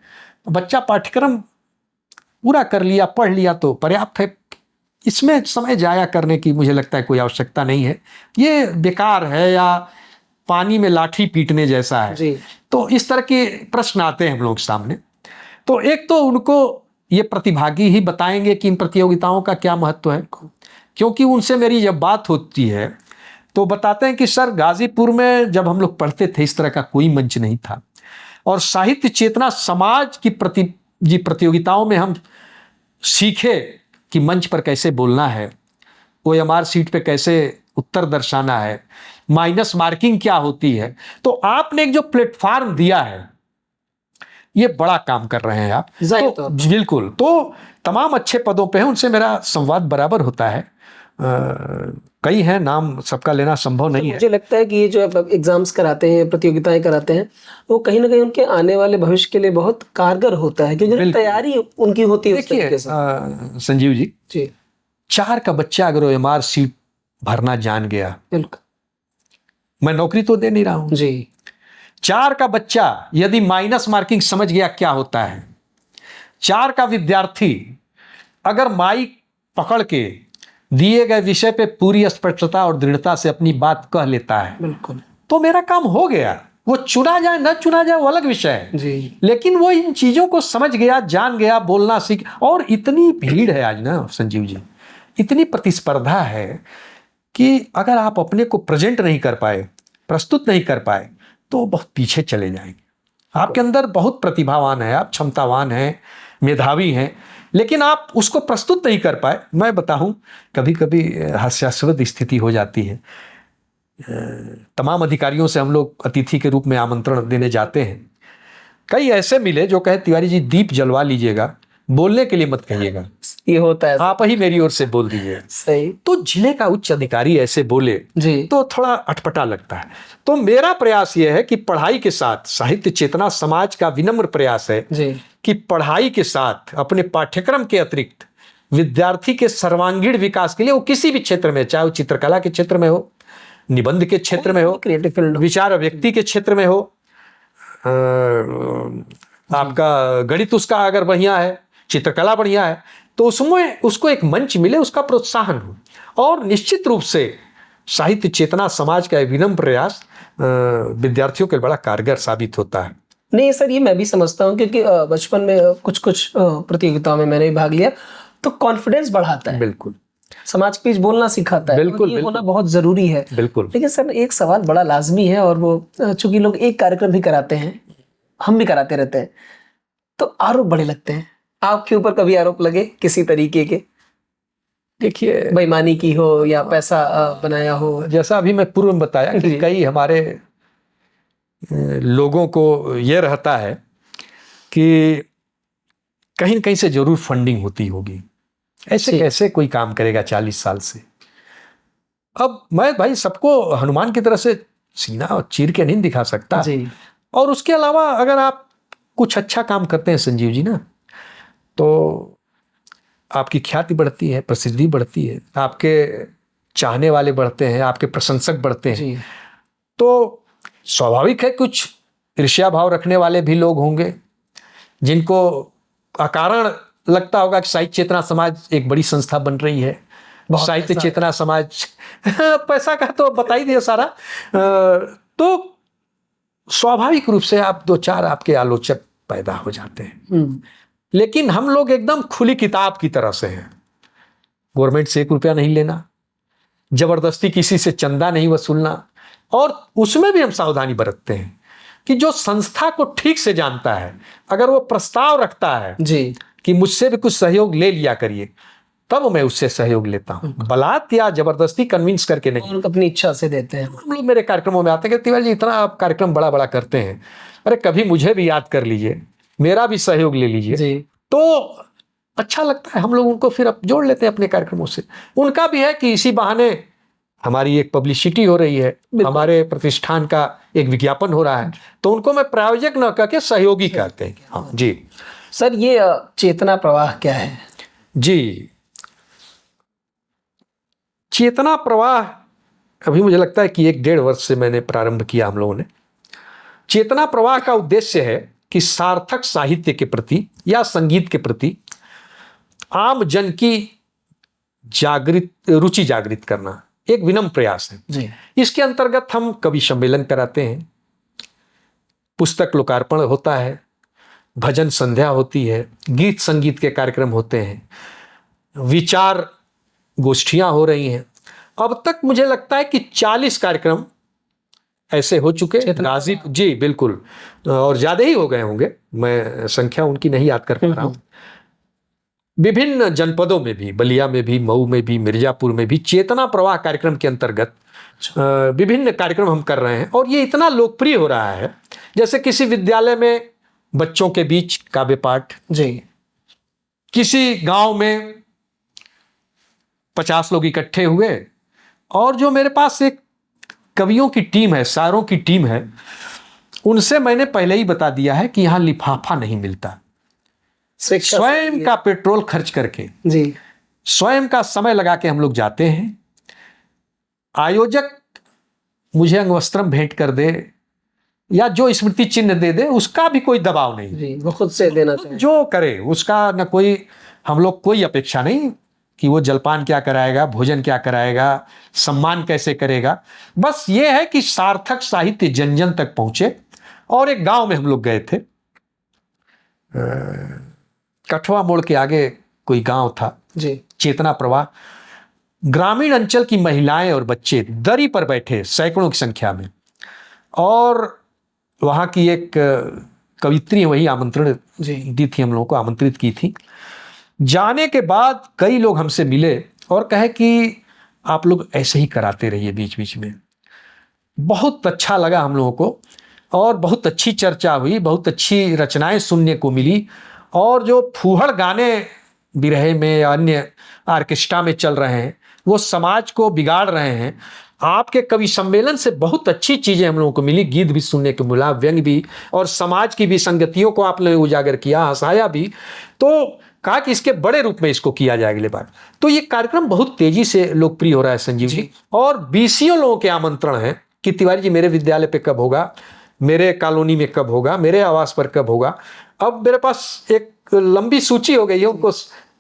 बच्चा पाठ्यक्रम पूरा कर लिया, पढ़ लिया तो पर्याप्त है, इसमें समय जाया करने की मुझे लगता है कोई आवश्यकता नहीं है, ये बेकार है या पानी में लाठी पीटने जैसा है। जी। तो इस तरह के प्रश्न आते हैं हम लोग के सामने। तो एक तो उनको ये प्रतिभागी ही बताएंगे कि इन प्रतियोगिताओं का क्या महत्व है, क्योंकि उनसे मेरी जब बात होती है तो बताते हैं कि सर गाजीपुर में जब हम लोग पढ़ते थे इस तरह का कोई मंच नहीं था, और साहित्य चेतना समाज की प्रतियोगिताओं में हम सीखे कि मंच पर कैसे बोलना है, OMR सीट पे कैसे उत्तर दर्शाना है, माइनस मार्किंग क्या होती है। तो आपने एक जो प्लेटफॉर्म दिया है, ये बड़ा काम कर रहे हैं आप। तो बिल्कुल, तो तमाम अच्छे पदों पे हैं, उनसे मेरा संवाद बराबर होता है। कई हैं, नाम सबका लेना संभव नहीं है। मुझे लगता है कि ये जो एग्जाम्स कराते हैं, प्रतियोगिताएं कराते हैं, वो कहीं ना कहीं उनके आने वाले भविष्य के लिए बहुत कारगर होता है, क्योंकि तैयारी उनकी होती है। देखिए संजीव जी, 4 का बच्चा अगर OMR सीट भरना जान गया, मैं नौकरी तो दे नहीं रहा हूं जी, 4 का बच्चा यदि माइनस मार्किंग समझ गया क्या होता है, 4 का विद्यार्थी अगर माइक पकड़ के दिए गए विषय पे पूरी स्पष्टता और दृढ़ता से अपनी बात कह लेता है, बिल्कुल, तो मेरा काम हो गया। वो चुना जाए न चुना जाए वो अलग विषय है जी, लेकिन वो इन चीजों को समझ गया, जान गया, बोलना सीख। और इतनी भीड़ है आज ना संजीव जी, इतनी प्रतिस्पर्धा है कि अगर आप अपने को प्रेजेंट नहीं कर पाए, प्रस्तुत नहीं कर पाए, तो बहुत पीछे चले जाएंगे। आपके अंदर बहुत प्रतिभावान है, आप क्षमतावान हैं, मेधावी हैं, लेकिन आप उसको प्रस्तुत नहीं कर पाए। मैं बताऊं, कभी कभी हास्यास्पद स्थिति हो जाती है। तमाम अधिकारियों से हम लोग अतिथि के रूप में आमंत्रण देने जाते हैं, कई ऐसे मिले जो कहे तिवारी जी दीप जलवा लीजिएगा, बोलने के लिए मत कहिएगा, ये होता है, आप ही मेरी ओर से बोल दीजिए। सही। तो जिले का उच्च अधिकारी ऐसे बोले जी, तो थोड़ा अटपटा लगता है। तो मेरा प्रयास यह है कि पढ़ाई के साथ, साहित्य चेतना समाज का विनम्र प्रयास है जी, कि पढ़ाई के साथ अपने पाठ्यक्रम के अतिरिक्त विद्यार्थी के सर्वांगीण विकास के लिए, वो किसी भी क्षेत्र में, चाहे वो चित्रकला के क्षेत्र में हो, निबंध के क्षेत्र में हो, क्रिएटिव फील्ड, विचार व्यक्ति के क्षेत्र में हो, आपका गणित उसका अगर बढ़िया है, चित्रकला बढ़िया है, तो उसमें उसको एक मंच मिले, उसका प्रोत्साहन हो। और निश्चित रूप से साहित्य चेतना समाज का विनम्र प्रयास विद्यार्थियों के बड़ा कारगर साबित होता है। नहीं सर, ये मैं भी समझता हूँ, क्योंकि बचपन में कुछ प्रतियोगिताओं में मैंने भी भाग लिया, तो कॉन्फिडेंस बढ़ाता है, बिल्कुल, समाज के बीच बोलना सिखाता है, बिल्कुल, ये होना बहुत जरूरी है, बिल्कुल। लेकिन सर एक सवाल बड़ा लाजमी है, और वो चूंकि लोग एक कार्यक्रम भी कराते हैं, हम भी कराते रहते हैं, तो आरोप बड़े लगते हैं। आपके ऊपर कभी आरोप लगे किसी तरीके के? देखिए, बेईमानी की हो या पैसा बनाया हो? जैसा अभी मैं पूर्व में बताया कि कई हमारे लोगों को ये रहता है कि कहीं न कहीं से जरूर फंडिंग होती होगी, ऐसे कैसे कोई काम करेगा 40 साल से। अब मैं भाई सबको हनुमान की तरह से सीना चीर के नहीं दिखा सकता जी। और उसके अलावा अगर आप कुछ अच्छा काम करते हैं संजीव जी ना, तो आपकी ख्याति बढ़ती है, प्रसिद्धि बढ़ती है, आपके चाहने वाले बढ़ते हैं, आपके प्रशंसक बढ़ते हैं। तो स्वाभाविक है कुछ ईर्ष्या भाव रखने वाले भी लोग होंगे, जिनको अकारण लगता होगा कि साहित्य चेतना समाज एक बड़ी संस्था बन रही है, साहित्य चेतना समाज पैसा का तो बता ही दिया सारा। तो स्वाभाविक रूप से आप 2-4 आपके आलोचक पैदा हो जाते हैं। लेकिन हम लोग एकदम खुली किताब की तरह से हैं, गवर्नमेंट से 1 रुपया नहीं लेना, जबरदस्ती किसी से चंदा नहीं वसूलना, और उसमें भी हम सावधानी बरतते हैं कि जो संस्था को ठीक से जानता है, अगर वो प्रस्ताव रखता है जी कि मुझसे भी कुछ सहयोग ले लिया करिए, तब मैं उससे सहयोग लेता हूँ, बलात् या जबरदस्ती कन्विंस करके नहीं। और अपनी इच्छा से देते हैं। हम लोग मेरे कार्यक्रमों में आते हैं कि तिवारी जी इतना आप कार्यक्रम बड़ा बड़ा करते हैं, अरे कभी मुझे भी याद कर लीजिए, मेरा भी सहयोग ले लीजिए, तो अच्छा लगता है। हम लोग उनको फिर जोड़ लेते हैं अपने कार्यक्रमों से। उनका भी है कि इसी बहाने हमारी एक पब्लिसिटी हो रही है, हमारे प्रतिष्ठान का एक विज्ञापन हो रहा है, तो उनको मैं प्रायोजक न करके सहयोगी कहते हैं। हाँ जी सर, ये चेतना प्रवाह क्या है? जी, चेतना प्रवाह अभी मुझे लगता है कि 1-1.5 वर्ष से मैंने प्रारंभ किया हम लोगों ने। चेतना प्रवाह का उद्देश्य है कि सार्थक साहित्य के प्रति या संगीत के प्रति आम जन की रुचि जागृत करना एक विनम्र प्रयास है जी। इसके अंतर्गत हम कवि सम्मेलन कराते हैं, पुस्तक लोकार्पण होता है, भजन संध्या होती है, गीत संगीत के कार्यक्रम होते हैं, विचार गोष्ठियां हो रही हैं। अब तक मुझे लगता है कि 40 कार्यक्रम ऐसे हो चुके गाजीपुर, जी बिल्कुल, और ज्यादा ही हो गए होंगे, मैं संख्या उनकी नहीं याद कर पा रहा हूं। विभिन्न जनपदों में भी, बलिया में भी, मऊ में भी, मिर्जापुर में भी चेतना प्रवाह कार्यक्रम के अंतर्गत विभिन्न कार्यक्रम हम कर रहे हैं। और ये इतना लोकप्रिय हो रहा है, जैसे किसी विद्यालय में बच्चों के बीच काव्य पाठ, जी, किसी गांव में 50 लोग इकट्ठे हुए, और जो मेरे पास एक कवियों की टीम है, शायरों की टीम है, उनसे मैंने पहले ही बता दिया है कि यहाँ लिफाफा नहीं मिलता। स्वयं का पेट्रोल खर्च करके, जी, स्वयं का समय लगा के हम लोग जाते हैं। आयोजक मुझे अंगवस्त्रम भेंट कर दे या जो स्मृति चिन्ह दे दे, उसका भी कोई दबाव नहीं जी, वो खुद से देना चाहिए, जो करे उसका न कोई, हम लोग कोई अपेक्षा नहीं कि वो जलपान क्या कराएगा, भोजन क्या कराएगा, सम्मान कैसे करेगा। बस ये है कि सार्थक साहित्य जन जन तक पहुंचे। और एक गांव में हम लोग गए थे, कठवा मोड़ के आगे कोई गांव था, जी, चेतना प्रवाह। ग्रामीण अंचल की महिलाएं और बच्चे दरी पर बैठे सैकड़ों की संख्या में, और वहां की एक कवित्री वही आमंत्रण दी थी, हम लोगों को आमंत्रित की थी। जाने के बाद कई लोग हमसे मिले और कहे कि आप लोग ऐसे ही कराते रहिए बीच बीच में। बहुत अच्छा लगा हम लोगों को, और बहुत अच्छी चर्चा हुई, बहुत अच्छी रचनाएं सुनने को मिली। और जो फूहड़ गाने बिरहे में या अन्य आर्केस्ट्रा में चल रहे हैं, वो समाज को बिगाड़ रहे हैं। आपके कवि सम्मेलन से बहुत अच्छी चीजें हम लोगों को मिली, गीत भी सुनने को मिला, व्यंग भी, और समाज की भी संगतियों को आपने उजागर किया, हंसाया भी। तो कहा कि इसके बड़े रूप में इसको किया जाए अगले बार। तो ये कार्यक्रम बहुत तेजी से लोकप्रिय हो रहा है संजीव जी। और 20 लोगों के आमंत्रण है कि तिवारी जी मेरे विद्यालय पे कब होगा, मेरे कॉलोनी में कब होगा, मेरे आवास पर कब होगा। अब मेरे पास एक लंबी सूची हो गई है, उनको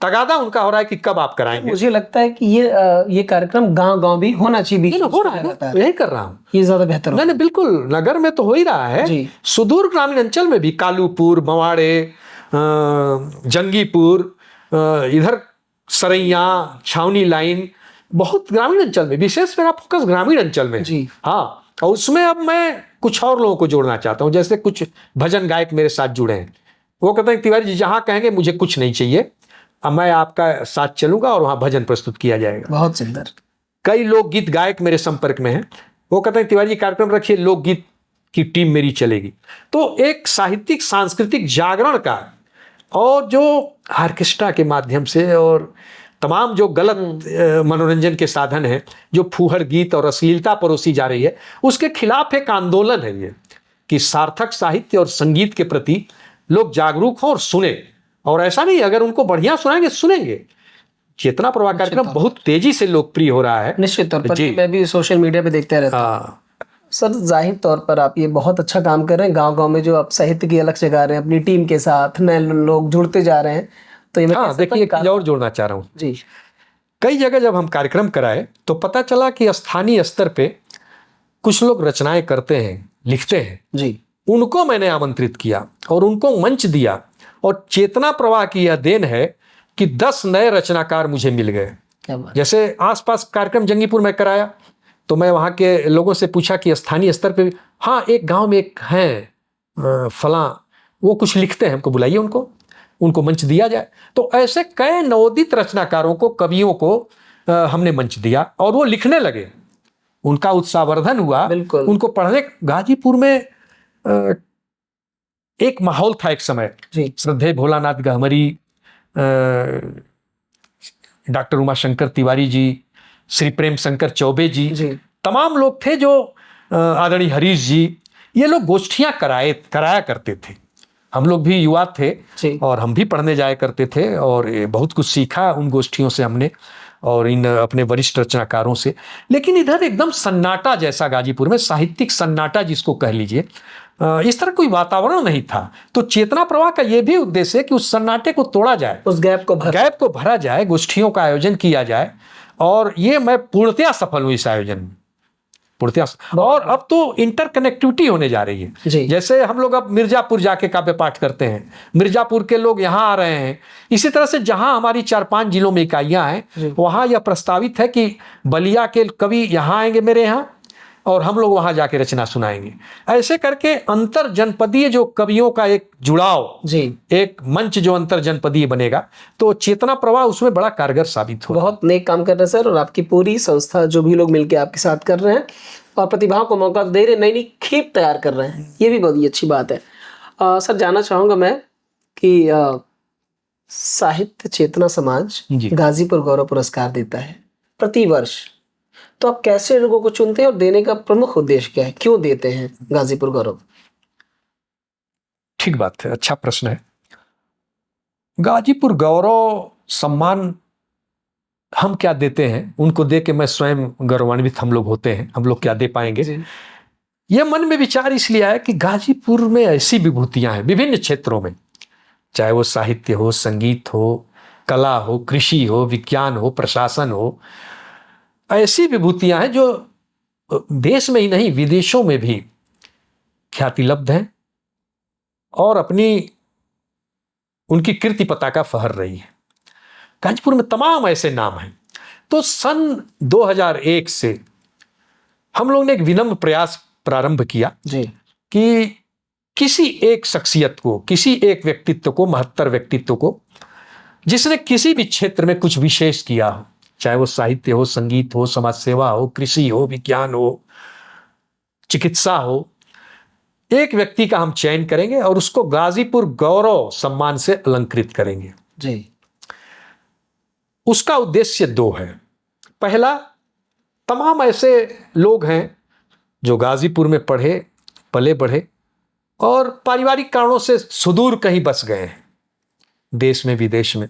तगादा उनका हो रहा है कि कब आप कराएंगे। मुझे लगता है कि ये कार्यक्रम गांव-गांव भी होना चाहिए, हो रहा है, यही कर रहा हूँ, ये ज्यादा बेहतर नहीं बिल्कुल, नगर में तो हो ही रहा है, सुदूर ग्रामीण अंचल में भी, कालूपुर, मवाड़े, जंगीपुर, इधर सरैया, छावनी लाइन, बहुत ग्रामीण अंचल में, विशेष मेरा फोकस ग्रामीण अंचल में जी। हाँ, और उसमें अब मैं कुछ और लोगों को जोड़ना चाहता हूँ। जैसे कुछ भजन गायक मेरे साथ जुड़े हैं, वो कहते हैं तिवारी जी जहाँ कहेंगे मुझे कुछ नहीं चाहिए, अब मैं आपका साथ चलूंगा और वहाँ भजन प्रस्तुत किया जाएगा। बहुत सुंदर। कई लोकगीत गायक मेरे संपर्क में हैं, वो कहते हैं तिवारी जी कार्यक्रम रखिए, लोकगीत की टीम मेरी चलेगी। तो एक साहित्यिक सांस्कृतिक जागरण का, और जो ऑर्केस्ट्रा के माध्यम से और तमाम जो गलत मनोरंजन के साधन हैं, जो फूहड़ गीत और अश्लीलता परोसी जा रही है, उसके खिलाफ एक आंदोलन है ये, कि सार्थक साहित्य और संगीत के प्रति लोग जागरूक हों और सुने। और ऐसा नहीं, अगर उनको बढ़िया सुनाएंगे सुनेंगे। चेतना प्रवाह कार्यक्रम बहुत तेजी से लोकप्रिय हो रहा है, निश्चित तौर पर। मैं भी सोशल मीडिया पे देखते रहता हूं। सर, जाहिर तौर पर आप ये बहुत अच्छा काम कर रहे हैं, गांव-गांव में जो आप साहित्य की अलग जगा रहे हैं अपनी टीम के साथ, नए लोग जुड़ते जा रहे हैं। तो ये मैं देखिए एक और जोड़ना चाह रहा हूँ जी। कई जगह जब हम कार्यक्रम कराए तो पता चला कि स्थानीय स्तर पे कुछ लोग रचनाएं करते हैं, लिखते हैं जी। उनको मैंने आमंत्रित किया और उनको मंच दिया, और चेतना प्रवाह की यह देन है कि 10 नए रचनाकार मुझे मिल गए। जैसे आसपास कार्यक्रम जंगीपुर में कराया तो मैं वहाँ के लोगों से पूछा कि स्थानीय स्तर पे, हाँ एक गांव में एक हैं फलां, वो कुछ लिखते हैं, हमको बुलाइए, उनको मंच दिया जाए। तो ऐसे कई नवोदित रचनाकारों को, कवियों को हमने मंच दिया और वो लिखने लगे, उनका उत्साहवर्धन हुआ, उनको पढ़ने। गाजीपुर में एक माहौल था एक समय, श्रद्धेय भोलानाथ गहमरी, डॉक्टर उमाशंकर तिवारी जी, श्री प्रेम शंकर चौबे जी, तमाम लोग थे जो, आदरणीय हरीश जी, ये लोग गोष्ठियां कराया करते थे। हम लोग भी युवा थे और हम भी पढ़ने जाया करते थे और बहुत कुछ सीखा उन गोष्ठियों से हमने। और इन अपने वरिष्ठ रचनाकारों से। लेकिन इधर एकदम सन्नाटा जैसा, गाजीपुर में साहित्यिक सन्नाटा जिसको कह लीजिए, इस तरह कोई वातावरण नहीं था। तो चेतना प्रवाह का यह भी उद्देश्य है कि उस सन्नाटे को तोड़ा जाए, उस गैप को भरा जाए, गोष्ठियों का आयोजन किया जाए। और ये मैं पूर्णतया सफल हूँ इस आयोजन में, पूर्णतया। और अब तो इंटरकनेक्टिविटी होने जा रही है। जैसे हम लोग अब मिर्जापुर जाके काव्य पाठ करते हैं, मिर्जापुर के लोग यहाँ आ रहे हैं। इसी तरह से जहाँ हमारी 4-5 जिलों में इकाइयाँ हैं, वहाँ यह प्रस्तावित है कि बलिया के कवि यहाँ आएंगे मेरे यहाँ, और हम लोग वहां जाके रचना सुनाएंगे। ऐसे करके अंतर जनपदीय जो कवियों का एक जुड़ाव, एक मंच जो अंतर जनपदीय बनेगा, तो चेतना प्रवाह उसमें बड़ा कारगर साबित हो। बहुत नेक काम कर रहे हैं सर, और आपकी पूरी संस्था, जो भी लोग मिलकर आपके साथ कर रहे हैं और प्रतिभाओं को मौका दे रहे, नई नई खेप तैयार कर रहे हैं, ये भी बहुत ही अच्छी बात है। सर, जानना चाहूँगा मैं कि साहित्य चेतना समाज गाजीपुर गौरव पुरस्कार देता है प्रतिवर्ष, तो आप कैसे लोगों को चुनते हैं और देने का प्रमुख उद्देश्य क्या है, क्यों देते हैं गाजीपुर गौरव? ठीक बात है, अच्छा प्रश्न है। गाजीपुर गौरव सम्मान हम क्या देते हैं, उनको दे के मैं स्वयं गौरवान्वित हम लोग होते हैं। हम लोग क्या दे पाएंगे, यह मन में विचार इसलिए आया कि गाजीपुर में ऐसी विभूतियां हैं विभिन्न क्षेत्रों में, चाहे वो साहित्य हो, संगीत हो, कला हो, कृषि हो, विज्ञान हो, प्रशासन हो। ऐसी विभूतियां हैं जो देश में ही नहीं विदेशों में भी ख्यातिलब्ध हैं और अपनी उनकी कीर्ति पताका फहर रही है। गाजीपुर में तमाम ऐसे नाम हैं। तो सन 2001 से हम लोग ने एक विनम्र प्रयास प्रारंभ किया कि किसी एक शख्सियत को, किसी एक व्यक्तित्व को, महत्तर व्यक्तित्व को, जिसने किसी भी क्षेत्र में कुछ विशेष किया हो, चाहे वो साहित्य हो, संगीत हो, समाज सेवा हो, कृषि हो, विज्ञान हो, चिकित्सा हो, एक व्यक्ति का हम चयन करेंगे और उसको गाजीपुर गौरव सम्मान से अलंकृत करेंगे। उसका उद्देश्य 2 है। पहला, तमाम ऐसे लोग हैं जो गाजीपुर में पढ़े, पले बढ़े और पारिवारिक कारणों से सुदूर कहीं बस गए हैं, देश में विदेश में।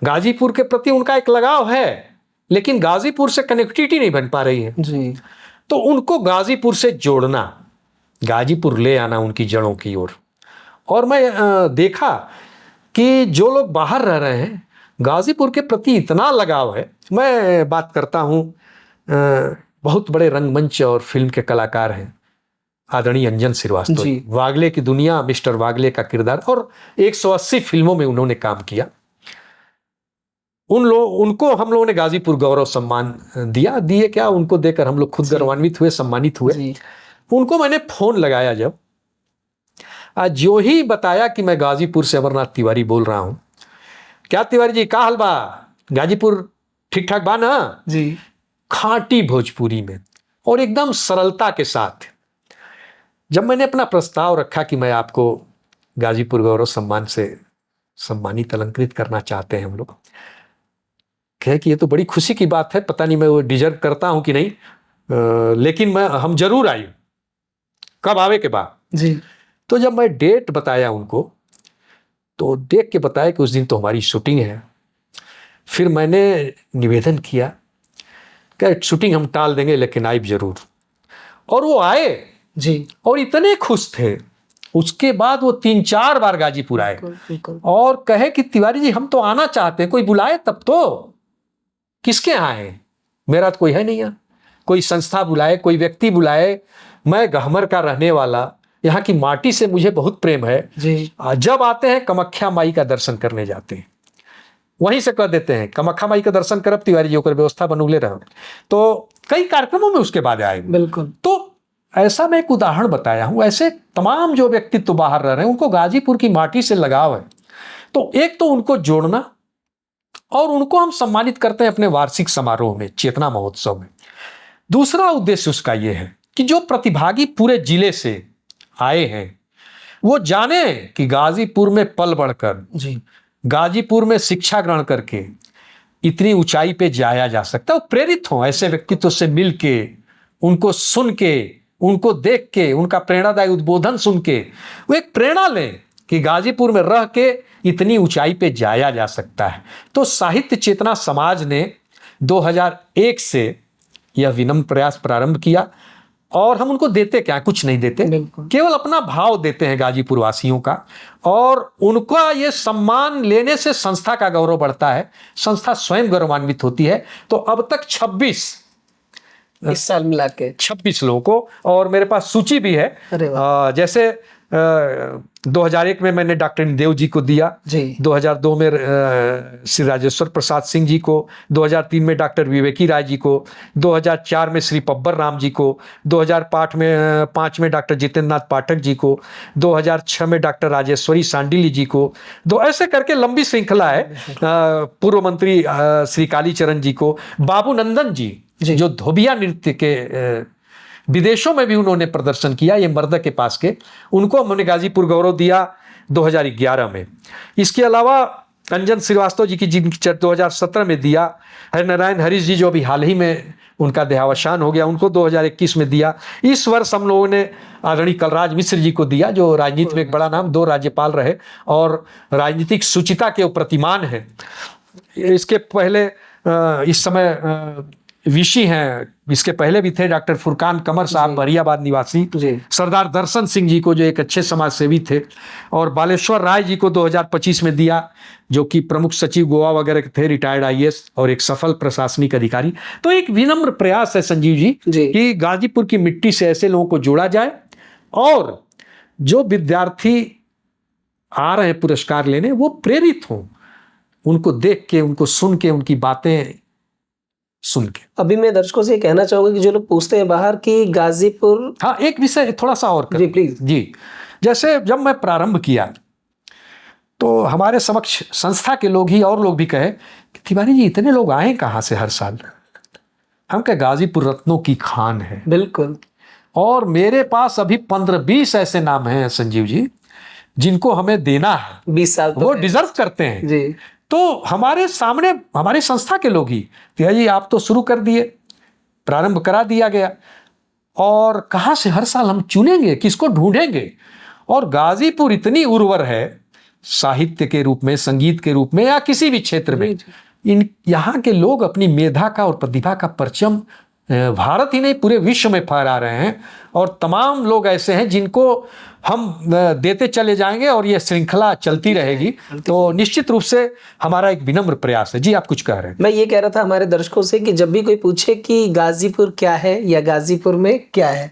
गाजीपुर के प्रति उनका एक लगाव है, लेकिन गाजीपुर से कनेक्टिविटी नहीं बन पा रही है। तो उनको गाजीपुर से जोड़ना, गाजीपुर ले आना उनकी जड़ों की ओर। और मैं देखा कि जो लोग बाहर रह रहे हैं, गाजीपुर के प्रति इतना लगाव है। मैं बात करता हूँ, बहुत बड़े रंगमंच और फिल्म के कलाकार हैं, आदरणीय अंजन श्रीवास्तव, वागले की दुनिया, मिस्टर वागले का किरदार, और 180 फिल्मों में उन्होंने काम किया। उनको हम लोगों ने गाजीपुर गौरव सम्मान दिए क्या, उनको देकर हम लोग खुद गौरवान्वित हुए, सम्मानित हुए। उनको मैंने फोन लगाया, जब आज जो ही बताया कि मैं गाजीपुर से अमरनाथ तिवारी बोल रहा हूं। क्या तिवारी जी, का हाल बा? गाजीपुर ठीक ठाक बा ना जी? खांटी भोजपुरी में और एकदम सरलता के साथ जब मैंने अपना प्रस्ताव रखा कि मैं आपको गाजीपुर गौरव सम्मान से सम्मानित, अलंकृत करना चाहते हैं हम लोग, कहे कि ये तो बड़ी खुशी की बात है, पता नहीं मैं वो डिजर्व करता हूं कि नहीं, लेकिन हम जरूर आई, कब आवे के बाद जी। तो जब मैं डेट बताया उनको, तो देख के बताया कि उस दिन तो हमारी शूटिंग है। फिर मैंने निवेदन किया कि शूटिंग हम टाल देंगे, लेकिन आइब जरूर। और वो आए जी, और इतने खुश थे। उसके बाद वो 3-4 बार गाजीपुर आए और कहे कि तिवारी जी, हम तो आना चाहते हैं, कोई बुलाए तब तो। किसके यहाँ है? मेरा तो कोई है नहीं यहाँ। कोई संस्था बुलाए, कोई व्यक्ति बुलाए। मैं गहमर का रहने वाला, यहाँ की माटी से मुझे बहुत प्रेम है जी। जब आते हैं कामाख्या माई का दर्शन करने जाते हैं, वहीं से कह देते हैं कामाख्या माई का दर्शन करब तिवारी जी, होकर व्यवस्था बनूले रहो। तो कई कार्यक्रमों में उसके बाद आए। बिल्कुल। तो ऐसा मैं एक उदाहरण बताया हूं। ऐसे तमाम जो व्यक्तित्व बाहर रह रहे हैं, उनको गाजीपुर की माटी से लगाव है। तो एक तो उनको जोड़ना, और उनको हम सम्मानित करते हैं अपने वार्षिक समारोह में, चेतना महोत्सव में। दूसरा उद्देश्य उसका यह है कि जो प्रतिभागी पूरे जिले से आए हैं, वो जाने कि गाजीपुर में पल बढ़कर जी, गाजीपुर में शिक्षा ग्रहण करके इतनी ऊंचाई पे जाया जा सकता है। वो प्रेरित हो ऐसे व्यक्तित्व से मिल के, उनको सुन के, उनको देख के, उनका प्रेरणादायी उद्बोधन सुन के वो एक प्रेरणा लें कि गाजीपुर में रह के इतनी ऊंचाई पे जाया जा सकता है। तो साहित्य चेतना समाज ने 2001 से यह विनम्र प्रयास प्रारंभ किया। और हम उनको देते क्या, कुछ नहीं देते, केवल अपना भाव देते हैं गाजीपुर वासियों का। और उनका ये सम्मान लेने से संस्था का गौरव बढ़ता है, संस्था स्वयं गौरवान्वित होती है। तो अब तक 26 इस साल मिला के 26 लोगों को, और मेरे पास सूची भी है। अरे वाह। जैसे 2001 में मैंने डॉक्टर देव जी को दिया जी। 2002 में श्री राजेश्वर प्रसाद सिंह जी को, 2003 में डॉक्टर विवेकी राय जी को, 2004 में श्री पब्बर राम जी को, 2005 में डॉक्टर जितेंद्र नाथ पाठक जी को, 2006 में डॉक्टर राजेश्वरी सांडिली जी को, ऐसे करके लंबी श्रृंखला है। पूर्व मंत्री श्री कालीचरण जी को, बाबू नंदन जी जो धोबिया नृत्य के विदेशों में भी उन्होंने प्रदर्शन किया, ये मर्द के पास के, उनको हमने गाजीपुर गौरव दिया 2011 में। इसके अलावा अंजन श्रीवास्तव जी की जिनकी 2017 में दिया, हरिनारायण हरीश जी जो अभी हाल ही में उनका देहावसान हो गया, उनको 2021 में दिया। इस वर्ष हम लोगों ने आदरणीय कलराज मिश्र जी को दिया, जो राजनीति में एक बड़ा नाम, 2 राज्यपाल रहे और राजनीतिक शुचिता के प्रतिमान है। इसके पहले इस समय विशी हैं, इसके पहले भी थे डॉक्टर फुरकान कमर साहब, बरियाबाद निवासी, सरदार दर्शन सिंह जी को जो एक अच्छे समाज सेवी थे, और बालेश्वर राय जी को 2025 में दिया, जो कि प्रमुख सचिव गोवा वगैरह के थे, रिटायर्ड आईएएस और एक सफल प्रशासनिक अधिकारी। तो एक विनम्र प्रयास है संजीव जी कि गाजीपुर की मिट्टी से ऐसे लोगों को जोड़ा जाए, और जो विद्यार्थी आ रहे हैं पुरस्कार लेने वो प्रेरित हों, उनको देख के, उनको सुन के, उनकी बातें सुन के। अभी मैं दर्शकों से कहना चाहूंगा कि जो लोग पूछते हैं बाहर कि गाजीपुर, हाँ एक विषय थोड़ा सा और जी प्लीज। जी, जैसे जब मैं प्रारंभ किया तो हमारे समक्ष संस्था के लोग ही और लोग भी कहे कि तिवारी जी इतने लोग आए कहाँ से हर साल। हम कहे गाजीपुर रत्नों की खान है। बिल्कुल। और मेरे पास अभी 15-20 ऐसे नाम हैं संजीव जी जिनको हमें देना है, 20 साल वो डिजर्व करते हैं जी। तो हमारे सामने हमारी संस्था के लोग ही, तिवारी जी आप तो शुरू कर दिए, प्रारंभ करा दिया गया, और कहाँ से हर साल हम चुनेंगे, किसको ढूंढेंगे। और गाजीपुर इतनी उर्वर है साहित्य के रूप में, संगीत के रूप में, या किसी भी क्षेत्र में, इन यहाँ के लोग अपनी मेधा का और प्रतिभा का परचम भारत ही नहीं पूरे विश्व में फहरा रहे हैं। और तमाम लोग ऐसे हैं जिनको हम देते चले जाएंगे और ये श्रृंखला चलती रहेगी। तो निश्चित रूप से हमारा एक विनम्र प्रयास है। जी आप कुछ कह रहे हैं। मैं ये कह रहा था हमारे दर्शकों से कि जब भी कोई पूछे कि गाजीपुर क्या है या गाजीपुर में क्या है,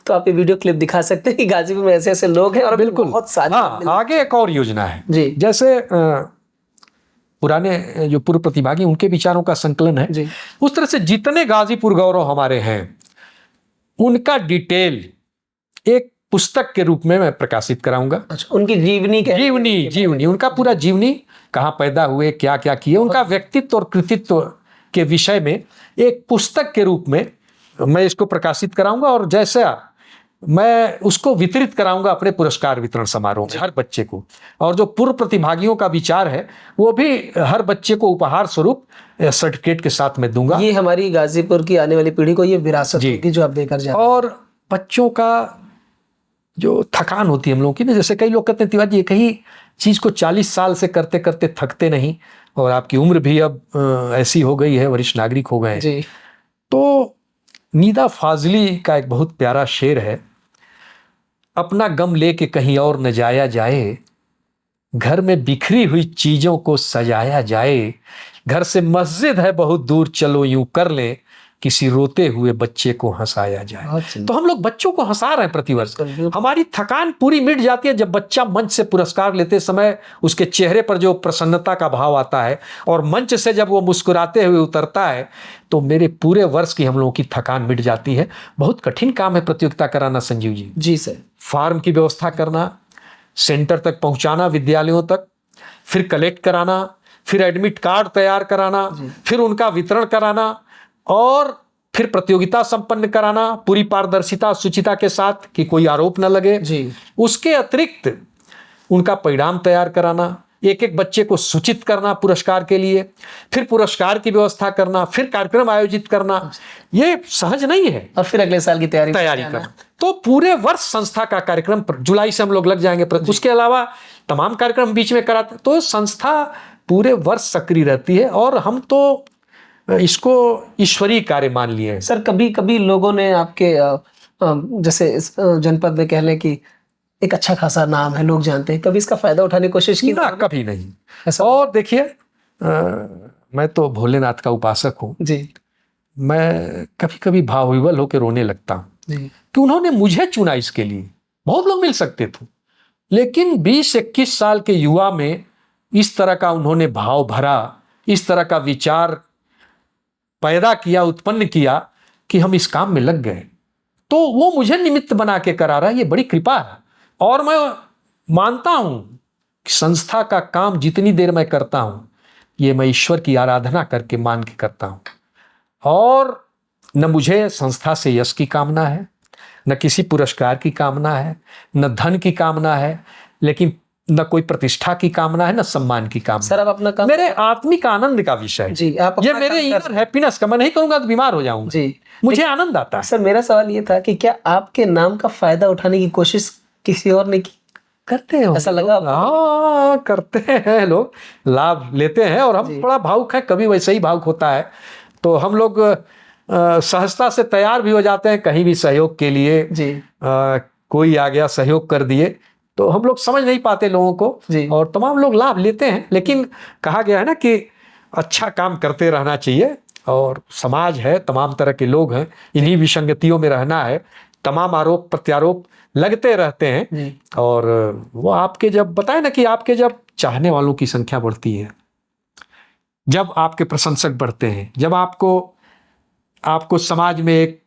तो आप ये वीडियो क्लिप दिखा सकते हैं कि गाजीपुर में ऐसे ऐसे लोग हैं, और बिल्कुल बहुत सारे। हाँ, आगे एक और योजना है जी। जैसे पुराने जो पूर्व प्रतिभागी उनके विचारों का संकलन है जी। उस तरह से जितने गाजीपुर गौरव हमारे हैं उनका डिटेल एक पुस्तक के रूप में मैं प्रकाशित कराऊंगा। अच्छा, उनकी जीवनी उनका पूरा जीवनी, कहाँ पैदा हुए, क्या क्या किए, उनका व्यक्तित्व और कृतित्व के विषय में एक पुस्तक के रूप में मैं इसको प्रकाशित कराऊंगा। और जैसा मैं उसको वितरित कराऊंगा अपने पुरस्कार वितरण समारोह में हर बच्चे को। और जो पूर्व प्रतिभागियों का विचार है वो भी हर बच्चे को उपहार स्वरूप सर्टिफिकेट के साथ में दूंगा। ये हमारी गाजीपुर की आने वाली पीढ़ी को ये विरासत होगी जो आप देकर जाए। और बच्चों का जो थकान होती है हम लोगों की ना, जैसे कई लोग कहते हैं तिवारी जी कहीं चीज़ को 40 साल से करते करते थकते नहीं, और आपकी उम्र भी अब ऐसी हो गई है, वरिष्ठ नागरिक हो गए हैं। तो नीदा फाजली का एक बहुत प्यारा शेर है, अपना गम लेके कहीं और न जाया जाए, घर में बिखरी हुई चीजों को सजाया जाए, घर से मस्जिद है बहुत दूर चलो यूं कर ले, किसी रोते हुए बच्चे को हंसाया जाए। तो हम लोग बच्चों को हंसा रहे हैं प्रतिवर्ष। हमारी थकान पूरी मिट जाती है जब बच्चा मंच से पुरस्कार लेते समय उसके चेहरे पर जो प्रसन्नता का भाव आता है और मंच से जब वो मुस्कुराते हुए उतरता है, तो मेरे पूरे वर्ष की हम लोगों की थकान मिट जाती है। बहुत कठिन काम है प्रतियोगिता कराना संजीव जी। जी सर। फॉर्म की व्यवस्था करना, सेंटर तक पहुंचाना, विद्यालयों तक, फिर कलेक्ट कराना, फिर एडमिट कार्ड तैयार कराना, फिर उनका वितरण कराना, और फिर प्रतियोगिता संपन्न कराना पूरी पारदर्शिता शुचिता के साथ कि कोई आरोप न लगे जी। उसके अतिरिक्त उनका परिणाम तैयार कराना, एक एक बच्चे को सूचित करना पुरस्कार के लिए, फिर पुरस्कार की व्यवस्था करना, फिर कार्यक्रम आयोजित करना, ये सहज नहीं है। और फिर अगले साल की तैयारी करना। तो पूरे वर्ष संस्था का कार्यक्रम जुलाई से हम लोग लग जाएंगे। उसके अलावा तमाम कार्यक्रम बीच में कराते, तो संस्था पूरे वर्ष सक्रिय रहती है। और हम तो इसको ईश्वरीय कार्य मान लिए हैं। सर कभी कभी लोगों ने आपके जैसे इस जनपद में कह लें कि एक अच्छा खासा नाम है, लोग जानते हैं, कभी इसका फायदा उठाने की कोशिश की? ना, कभी नहीं। ऐसा? और देखिए, मैं तो भोलेनाथ का उपासक हूँ जी मैं कभी कभी भावविवल होकर रोने लगता हूँ जी कि उन्होंने मुझे चुना इसके लिए। बहुत लोग मिल सकते थे, लेकिन 20-21 साल के युवा में इस तरह का उन्होंने भाव भरा, इस तरह का विचार पैदा किया, उत्पन्न किया कि हम इस काम में लग गए। तो वो मुझे निमित्त बना के करा रहा है, ये बड़ी कृपा है। और मैं मानता हूं कि संस्था का काम जितनी देर मैं करता हूं, ये मैं ईश्वर की आराधना करके मान के करता हूं। और न मुझे संस्था से यश की कामना है, न किसी पुरस्कार की कामना है, न धन की कामना है, लेकिन न कोई प्रतिष्ठा की कामना है, न सम्मान की कामना। सर आप अपना काम मेरे आत्मिक आनंद का विषय जी, आप ये अपना मेरे काम कर इनर हैप्पीनेस का। मैं नहीं करूंगा तो बीमार हो जाऊंगा। जी मुझे आनंद आता है। सर मेरा सवाल ये था कि क्या आपके नाम का फायदा उठाने की कोशिश किसी और ने की? करते हैं, ऐसा लगा आपको? हाँ करते हैं लोग, लाभ लेते हैं। और हम थोड़ा भावुक हैं, कभी वैसे ही भावुक होता है तो हम लोग सहजता से तैयार भी हो जाते हैं कहीं भी सहयोग के लिए। जी कोई आ गया, सहयोग कर दिए, तो हम लोग समझ नहीं पाते लोगों को, जी और तमाम लोग लाभ लेते हैं। लेकिन कहा गया है ना कि अच्छा काम करते रहना चाहिए, और समाज है, तमाम तरह के लोग हैं, इन्हीं विसंगतियों में रहना है, तमाम आरोप प्रत्यारोप लगते रहते हैं। जी और वो आपके जब बताए ना कि आपके जब चाहने वालों की संख्या बढ़ती है, जब आपके प्रशंसक बढ़ते हैं, जब आपको समाज में एक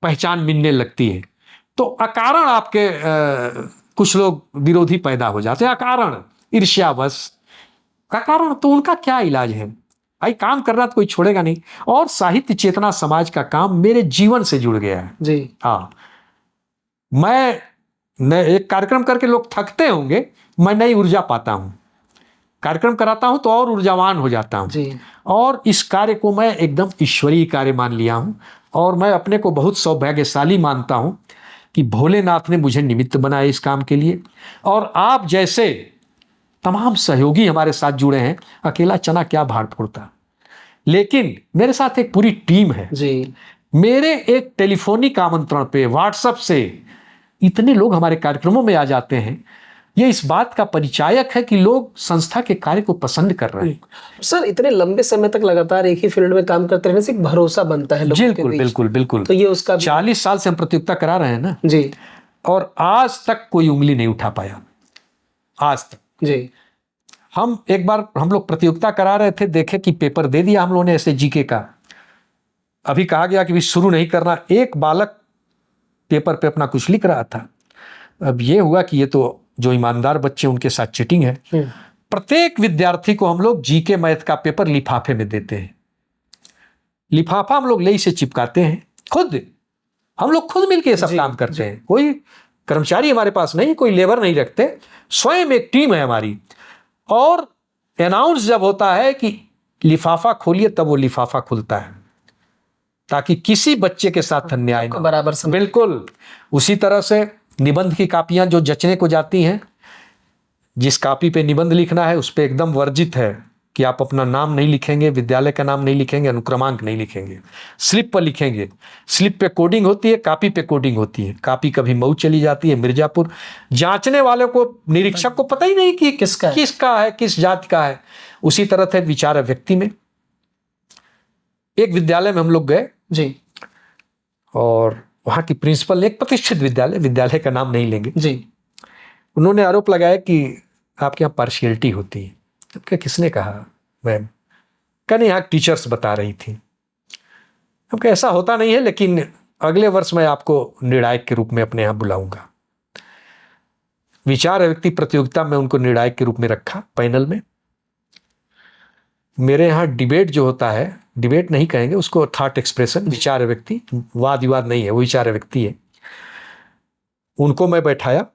पहचान मिलने लगती है, तो अकारण आपके कुछ लोग विरोधी पैदा हो जाते हैं, अकारण ईर्ष्यावश का कारण। तो उनका क्या इलाज है? भाई काम करना तो कोई छोड़ेगा नहीं। और साहित्य चेतना समाज का काम मेरे जीवन से जुड़ गया है। जी हाँ, मैं एक कार्यक्रम करके लोग थकते होंगे, मैं नई ऊर्जा पाता हूं। कार्यक्रम कराता हूं तो और ऊर्जावान हो जाता हूं। जी और इस कार्य को मैं एकदम ईश्वरीय कार्य मान लिया हूं, और मैं अपने को बहुत सौभाग्यशाली मानता हूं कि भोलेनाथ ने मुझे निमित्त बनाया इस काम के लिए। और आप जैसे तमाम सहयोगी हमारे साथ जुड़े हैं। अकेला चना क्या भार फोड़ता, लेकिन मेरे साथ एक पूरी टीम है। जी मेरे एक टेलीफोनिक आमंत्रण पे, व्हाट्सएप से इतने लोग हमारे कार्यक्रमों में आ जाते हैं। ये इस बात का परिचायक है कि लोग संस्था के कार्य को पसंद कर रहे हैं। सर इतने लंबे समय तक लगातार एक ही फील्ड में काम करते रहने से एक भरोसा बनता है लोगों के बिल्कुल बीच। बिल्कुल बिल्कुल। तो ये उसका 40 साल से हम प्रतियोगिता करा रहे हैं ना, जी और आज तक कोई उंगली नहीं उठा पाया, आज तक। जी हम एक बार हम लोग प्रतियोगिता करा रहे थे, देखे कि पेपर दे दिया हम लोगों ने ऐसे जीके का। अभी कहा गया कि भी शुरू नहीं करना। एक बालक पेपर पे अपना कुछ लिख रहा था। अब ये हुआ कि ये तो जो ईमानदार बच्चे उनके साथ चीटिंग है। प्रत्येक विद्यार्थी को हम लोग जीके मैथ का पेपर लिफाफे में देते हैं। लिफाफा हम लोग ले इसे चिपकाते हैं खुद, हम लोग खुद मिलके ये सब काम करते हैं। कोई कर्मचारी हमारे पास नहीं, कोई लेबर नहीं रखते, स्वयं एक टीम है हमारी। और अनाउंस जब होता है कि लिफाफा खोलिए, तब वो लिफाफा खुलता है, ताकि किसी बच्चे के साथ अन्याय ना। बराबर समझ। बिल्कुल उसी तरह से निबंध की कापियां जो जचने को जाती हैं, जिस कॉपी पे निबंध लिखना है उस पे एकदम वर्जित है कि आप अपना नाम नहीं लिखेंगे, विद्यालय का नाम नहीं लिखेंगे, अनुक्रमांक नहीं लिखेंगे, स्लिप पर लिखेंगे। स्लिप पे कोडिंग होती है, कॉपी पे कोडिंग होती है। कॉपी कभी मऊ चली जाती है, मिर्जापुर। जांचने वाले को, निरीक्षक को पता ही नहीं कि किसका है, किस जाति का है। उसी तरह से विचार व्यक्ति में। एक विद्यालय में हम लोग गए जी, और वहां की प्रिंसिपल, एक प्रतिष्ठित विद्यालय का नाम नहीं लेंगे जी, उन्होंने आरोप लगाया कि आपके यहाँ पार्शियलिटी होती है। अब क्या, किसने कहा? मैम कहने यहाँ टीचर्स बता रही थी। अब क्या, ऐसा होता नहीं है, लेकिन अगले वर्ष मैं आपको निर्णायक के रूप में अपने यहाँ बुलाऊंगा। विचार व्यक्ति प्रतियोगिता में उनको निर्णायक के रूप में रखा पैनल में। मेरे यहाँ डिबेट जो होता है, डिबेट नहीं कहेंगे उसको, थॉट एक्सप्रेशन, विचार व्यक्ति, वाद विवाद नहीं है, वो विचार व्यक्ति है। उनको मैं बैठाया।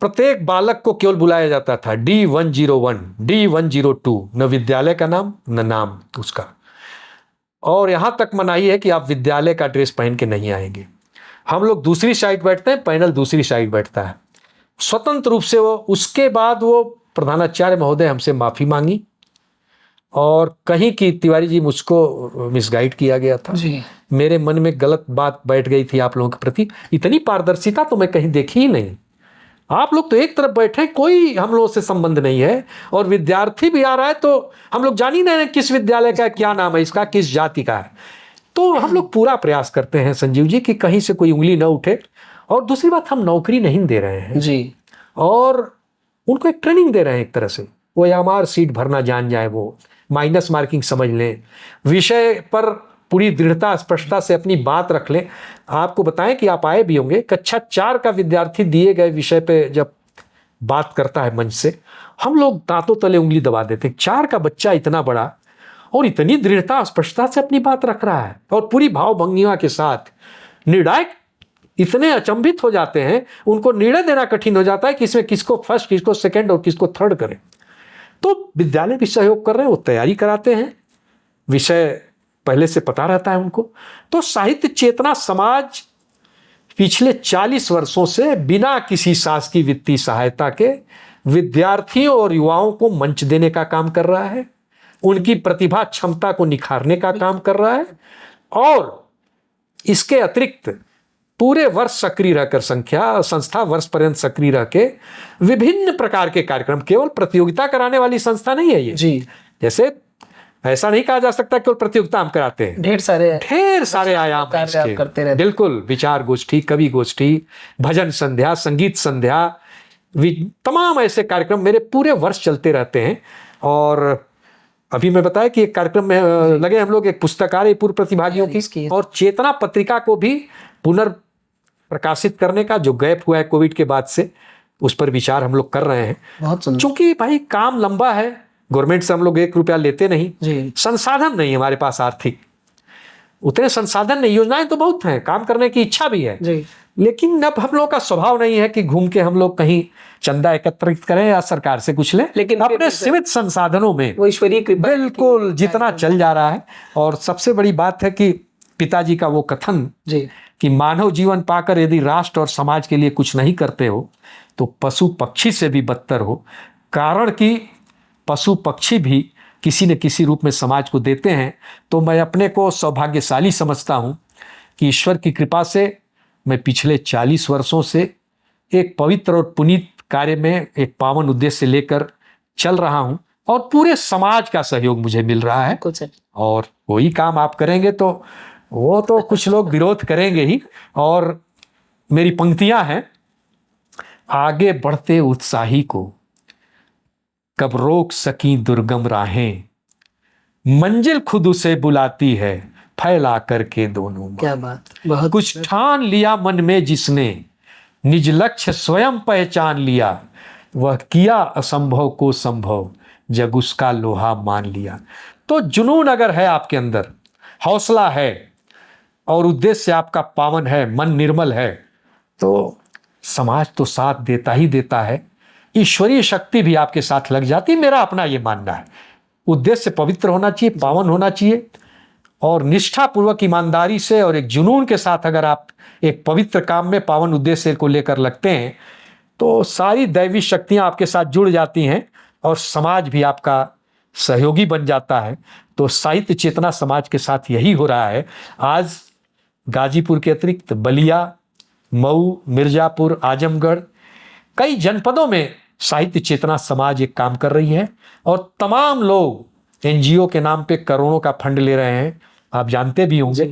प्रत्येक बालक को केवल बुलाया जाता था D101, D102, न विद्यालय का नाम न नाम उसका। और यहां तक मनाही है कि आप विद्यालय का ड्रेस पहन के नहीं आएंगे। हम लोग दूसरी साइड बैठते हैं, पैनल दूसरी साइड बैठता है, स्वतंत्र रूप से। वो उसके बाद वो प्रधानाचार्य महोदय हमसे माफी मांगी और कहीं की तिवारी जी मुझको मिसगाइड किया गया था जी। मेरे मन में गलत बात बैठ गई थी आप लोगों के प्रति। इतनी पारदर्शिता तो मैं कहीं देखी ही नहीं। आप लोग तो एक तरफ बैठे, कोई हम लोगों से संबंध नहीं है, और विद्यार्थी भी आ रहा है तो हम लोग जान ही नहीं किस विद्यालय का, क्या नाम है इसका, किस जाति का है। तो हम लोग पूरा प्रयास करते हैं संजीव जी कि कहीं से कोई उंगली न उठे। और दूसरी बात, हम नौकरी नहीं दे रहे हैं जी, और उनको एक ट्रेनिंग दे रहे हैं। एक तरह से वो एमआर सीट भरना जान जाए, वो माइनस मार्किंग समझ लें, विषय पर पूरी दृढ़ता स्पष्टता से अपनी बात रख लें। आपको बताएं कि आप आए भी होंगे, कक्षा 4 का विद्यार्थी दिए गए विषय पे जब बात करता है मंच से, हम लोग दांतों तले उंगली दबा देते हैं। 4 का बच्चा इतना बड़ा और इतनी दृढ़ता स्पष्टता से अपनी बात रख रहा है और पूरी भावभंगिमा के साथ। निर्णायक इतने अचंभित हो जाते हैं, उनको निर्णय देना कठिन हो जाता है कि इसमें किसको फर्स्ट, किसको सेकंड और किसको थर्ड करें। तो विद्यालय भी सहयोग कर रहे हैं, वो तैयारी कराते हैं, विषय पहले से पता रहता है उनको। तो साहित्य चेतना समाज पिछले 40 वर्षों से बिना किसी शासकीय वित्तीय सहायता के विद्यार्थियों और युवाओं को मंच देने का काम कर रहा है, उनकी प्रतिभा क्षमता को निखारने का काम कर रहा है, और इसके अतिरिक्त पूरे वर्ष सक्रिय रहकर, संस्था वर्ष पर्यंत सक्रिय रह के विभिन्न प्रकार के कार्यक्रम, केवल प्रतियोगिता कराने वाली संस्था नहीं है ये जी। जैसे ऐसा नहीं कहा जा सकता केवल प्रतियोगिता हम कराते हैं, ढेर सारे आयाम हैं कार्य आप इसके। करते रहते हैं। बिल्कुल, विचार गोष्ठी, कवि गोष्ठी, भजन संध्या, संगीत संध्या, तमाम ऐसे कार्यक्रम मेरे पूरे वर्ष चलते रहते हैं। और अभी मैं बताया कि एक कार्यक्रम में लगे हम लोग, एक पुस्तकालय पूर्व प्रतिभागियों की, और चेतना पत्रिका को भी पुनर्प्रकाशित करने का जो गैप हुआ है कोविड के बाद से, उस पर विचार हम लोग कर रहे हैं। बहुत सुंदर। क्योंकि भाई काम लंबा है, गवर्नमेंट से हम लोग 1 रुपया लेते नहीं जी। संसाधन नहीं हमारे पास, आर्थिक उतने संसाधन नहीं। योजनाएं तो बहुत हैं, काम करने की इच्छा भी है जी। लेकिन अब हम लोग का स्वभाव नहीं है कि घूम के हम लोग कहीं चंदा एकत्रित करें या सरकार से कुछ लें, लेकिन अपने सीमित संसाधनों में वो ईश्वरीय कृपा, बिल्कुल जितना चल जा रहा है। और सबसे बड़ी बात है कि पिताजी का वो कथन जी, कि मानव जीवन पाकर यदि राष्ट्र और समाज के लिए कुछ नहीं करते हो तो पशु पक्षी से भी बदतर हो। कारण कि पशु पक्षी भी किसी न किसी रूप में समाज को देते हैं। तो मैं अपने को सौभाग्यशाली समझता हूँ कि ईश्वर की कृपा से मैं पिछले 40 वर्षों से एक पवित्र और पुनीत कार्य में एक पावन उद्देश्य लेकर चल रहा हूँ, और पूरे समाज का सहयोग मुझे मिल रहा है। कुछ है। और वही काम आप करेंगे तो वो तो कुछ लोग विरोध करेंगे ही। और मेरी पंक्तियां हैं, आगे बढ़ते उत्साही को कब रोक सकी दुर्गम राहें, मंजिल खुद उसे बुलाती है फैला करके दोनों बाहें। क्या बात, बहुत कुछ ठान लिया मन में जिसने, निज लक्ष्य स्वयं पहचान लिया, वह किया असंभव को संभव, जग उसका लोहा मान लिया। तो जुनून अगर है आपके अंदर, हौसला है और उद्देश्य आपका पावन है, मन निर्मल है, तो समाज तो साथ देता ही देता है, ईश्वरीय शक्ति भी आपके साथ लग जाती है। मेरा अपना ये मानना है, उद्देश्य पवित्र होना चाहिए, पावन होना चाहिए, और निष्ठापूर्वक ईमानदारी से और एक जुनून के साथ अगर आप एक पवित्र काम में पावन उद्देश्य को लेकर लगते हैं तो सारी दैवी शक्तियां आपके साथ जुड़ जाती हैं और समाज भी आपका सहयोगी बन जाता है। तो साहित्य चेतना समाज के साथ यही हो रहा है। आज गाजीपुर के अतिरिक्त बलिया, मऊ, मिर्जापुर, आजमगढ़, कई जनपदों में साहित्य चेतना समाज एक काम कर रही है, और तमाम लोग एनजीओ के नाम पे करोड़ों का फंड ले रहे हैं, आप जानते भी होंगे।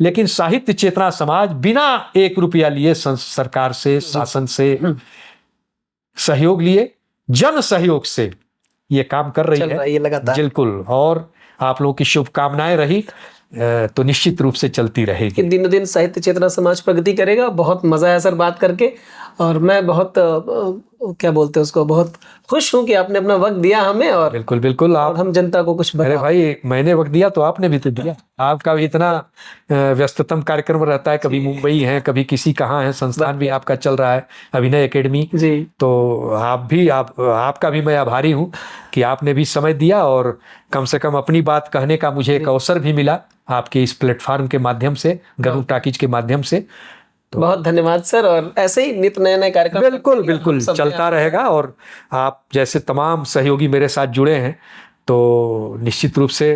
लेकिन साहित्य चेतना समाज बिना 1 रुपया लिए सरकार से, शासन से सहयोग लिए, जन सहयोग से ये काम कर रही है लगातार। बिल्कुल। और आप लोगों की शुभकामनाएं रही तो निश्चित रूप से चलती रहेगी। कि दिनों दिन साहित्य चेतना समाज प्रगति करेगा। बहुत मजा आया सर बात करके, और मैं बहुत क्या बोलते हैं उसको, बहुत खुश हूं कि आपने अपना वक्त दिया हमें, और बिल्कुल बिल्कुल और हम जनता को कुछ अरे भाई, मैंने वक्त दिया तो आपने भी तो दिया। आपका भी इतना व्यस्ततम कार्यक्रम रहता है, कभी मुंबई है, कभी किसी कहाँ है, संस्थान भी आपका चल रहा है, अभिनय एकेडमी जी। तो आपका भी मैं आभारी हूँ कि आपने भी समय दिया, और कम से कम अपनी बात कहने का मुझे एक अवसर भी मिला आपके इस प्लेटफॉर्म के माध्यम से, गरुड़ टॉकीज के माध्यम से। तो बहुत धन्यवाद सर, और ऐसे ही नित्य नए नए कार्यक्रम बिल्कुल चलता रहेगा। और आप जैसे तमाम सहयोगी मेरे साथ जुड़े हैं, तो निश्चित रूप से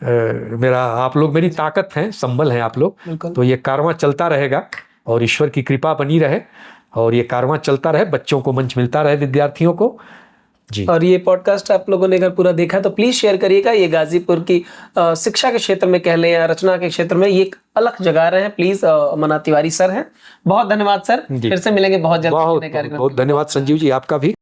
मेरा आप लोग मेरी ताकत हैं, संबल हैं आप लोग। तो ये कारवां चलता रहेगा और ईश्वर की कृपा बनी रहे और ये कारवां चलता रहे, बच्चों को मंच मिलता रहे, विद्यार्थियों को जी। और ये पॉडकास्ट आप लोगों ने अगर पूरा देखा तो प्लीज शेयर करिएगा। ये गाजीपुर की शिक्षा के क्षेत्र में कह लें या रचना के क्षेत्र में ये एक अलग जगह रहे हैं। प्लीज मना तिवारी सर हैं। बहुत धन्यवाद सर, फिर से मिलेंगे बहुत जल्द। बहुत धन्यवाद संजीव जी, आपका भी।